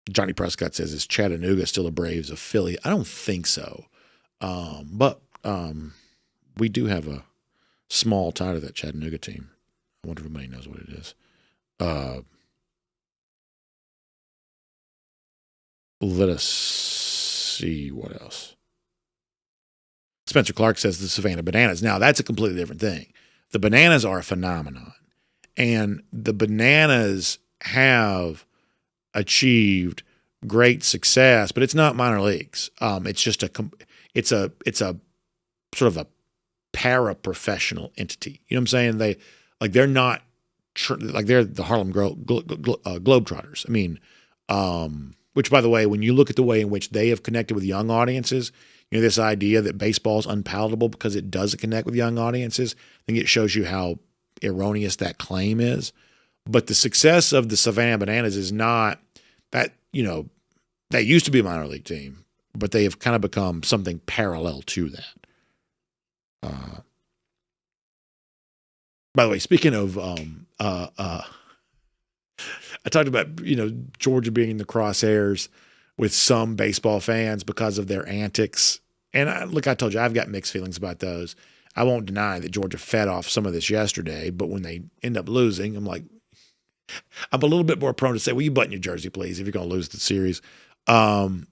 Johnny Prescott says, is Chattanooga still a Braves of Philly? I don't think so. But we do have a small tie to that Chattanooga team. I wonder if everybody knows what it is. Let us see what else. Spencer Clark says the Savannah Bananas. Now, that's a completely different thing. The Bananas are a phenomenon. And the Bananas have achieved great success, but it's not minor leagues. It's just it's a sort of a para-professional entity. You know what I'm saying? They're not they're the Harlem Globetrotters. I mean, which, by the way, when you look at the way in which they have connected with young audiences, you know, this idea that baseball is unpalatable because it doesn't connect with young audiences, I think it shows you how erroneous that claim is. But the success of the Savannah Bananas is not that, you know, that used to be a minor league team, but they have kind of become something parallel to that. By the way, speaking of, I talked about, you know, Georgia being in the crosshairs with some baseball fans because of their antics. And I told you, I've got mixed feelings about those. I won't deny that Georgia fed off some of this yesterday, but when they end up losing, I'm a little bit more prone to say, well, you button your jersey, please, if you're going to lose the series. You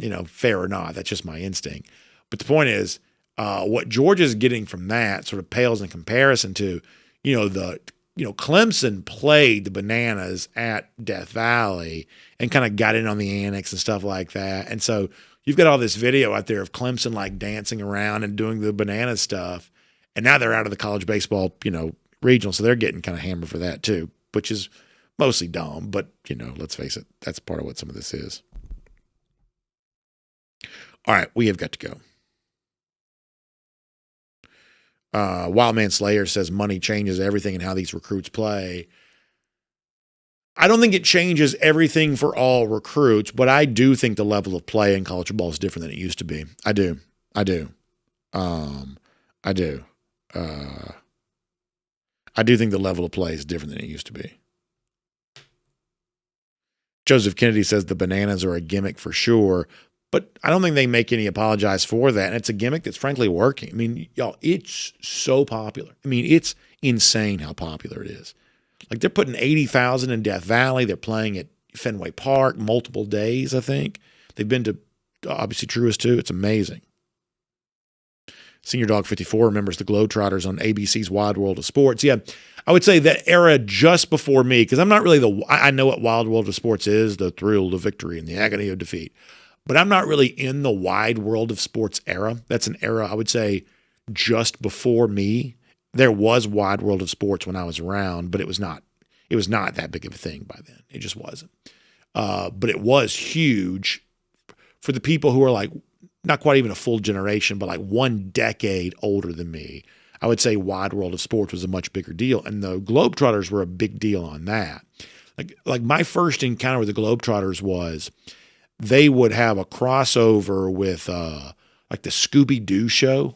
know, fair or not, that's just my instinct. But the point is, what Georgia's getting from that sort of pales in comparison to, Clemson played the Bananas at Death Valley and kind of got in on the annex and stuff like that. And so you've got all this video out there of Clemson like dancing around and doing the banana stuff. And now they're out of the college baseball, regional. So they're getting kind of hammered for that too, which is mostly dumb. But, let's face it, that's part of what some of this is. All right, we have got to go. Wildman Slayer says money changes everything in how these recruits play. I don't think it changes everything for all recruits, but I do think the level of play in college football is different than it used to be. I do. I do think the level of play is different than it used to be. Joseph Kennedy says the Bananas are a gimmick for sure, but I don't think they make any apologize for that. And it's a gimmick that's frankly working. I mean, y'all, it's so popular. I mean, it's insane how popular it is. Like they're putting 80,000 in Death Valley. They're playing at Fenway Park multiple days, I think. They've been to, obviously, Truist too. It's amazing. Senior Dog 54 remembers the Globetrotters on ABC's Wide World of Sports. Yeah, I would say that era just before me, because I'm not really I know what Wild World of Sports is, the thrill of victory and the agony of defeat. But I'm not really in the Wide World of Sports era. That's an era, I would say, just before me. There was Wide World of Sports when I was around, but it was not that big of a thing by then. It just wasn't. But it was huge for the people who are like not quite even a full generation, but like 1 decade older than me. I would say Wide World of Sports was a much bigger deal, and the Globetrotters were a big deal on that. Like my first encounter with the Globetrotters was they would have a crossover with like the Scooby-Doo show,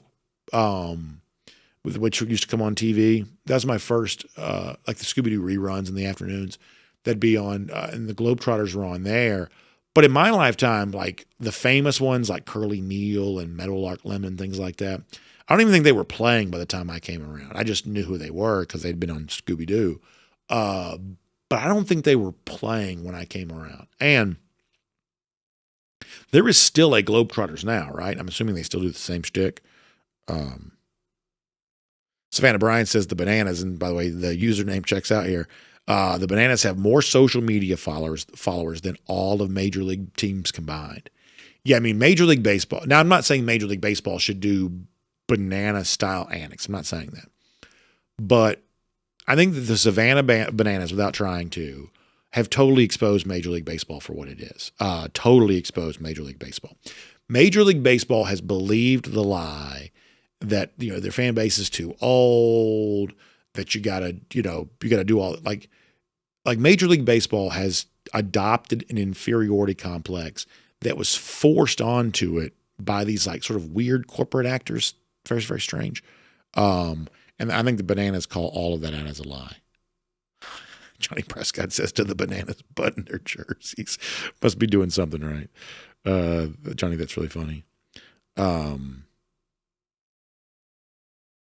with which used to come on TV. That was my first, like the Scooby-Doo reruns in the afternoons. That'd be on, and the Globetrotters were on there. But in my lifetime, like the famous ones like Curly Neal and Meadowlark Lemon, things like that, I don't even think they were playing by the time I came around. I just knew who they were because they'd been on Scooby-Doo. But I don't think they were playing when I came around. And there is still a Globetrotters now, right? I'm assuming they still do the same shtick. Savannah Bryan says the Bananas, and by the way, the username checks out here. The Bananas have more social media followers than all of Major League teams combined. Yeah, I mean, Major League Baseball. Now, I'm not saying Major League Baseball should do banana-style annex. I'm not saying that. But I think that the Savannah Bananas, without trying to, have totally exposed Major League Baseball for what it is. Totally exposed Major League Baseball. Major League Baseball has believed the lie that, their fan base is too old, that you gotta do all like Major League Baseball has adopted an inferiority complex that was forced onto it by these like sort of weird corporate actors. Very, very strange. And I think the Bananas call all of that out as a lie. Johnny Prescott says to the Bananas button their jerseys. Must be doing something right. Johnny, that's really funny. All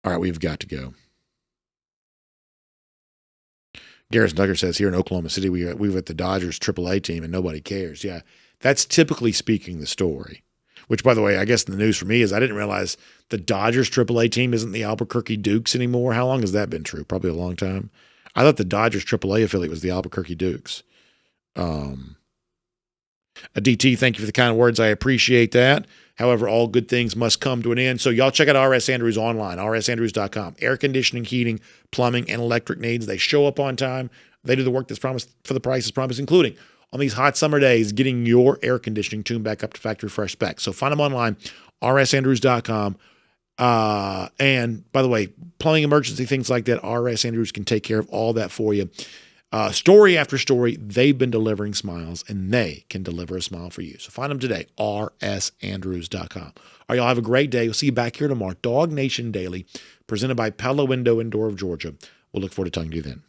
right, we've got to go. Garrison Tucker says here in Oklahoma City, we were at the Dodgers AAA team and nobody cares. Yeah, that's typically speaking the story. Which, by the way, I guess the news for me is I didn't realize the Dodgers AAA team isn't the Albuquerque Dukes anymore. How long has that been true? Probably a long time. I thought the Dodgers AAA affiliate was the Albuquerque Dukes. DT, thank you for the kind words. I appreciate that. However, all good things must come to an end. So y'all check out RS Andrews online, rsandrews.com. Air conditioning, heating, plumbing, and electric needs. They show up on time. They do the work that's promised for the price is promised, including on these hot summer days, getting your air conditioning tuned back up to factory fresh specs. So find them online, rsandrews.com. And by the way, plumbing emergency, things like that, RS Andrews can take care of all that for you. Story after story, they've been delivering smiles, and they can deliver a smile for you. So find them today, rsandrews.com. All right, y'all have a great day. We'll see you back here tomorrow. Dog Nation Daily, presented by Pella Window and Door of Georgia. We'll look forward to talking to you then.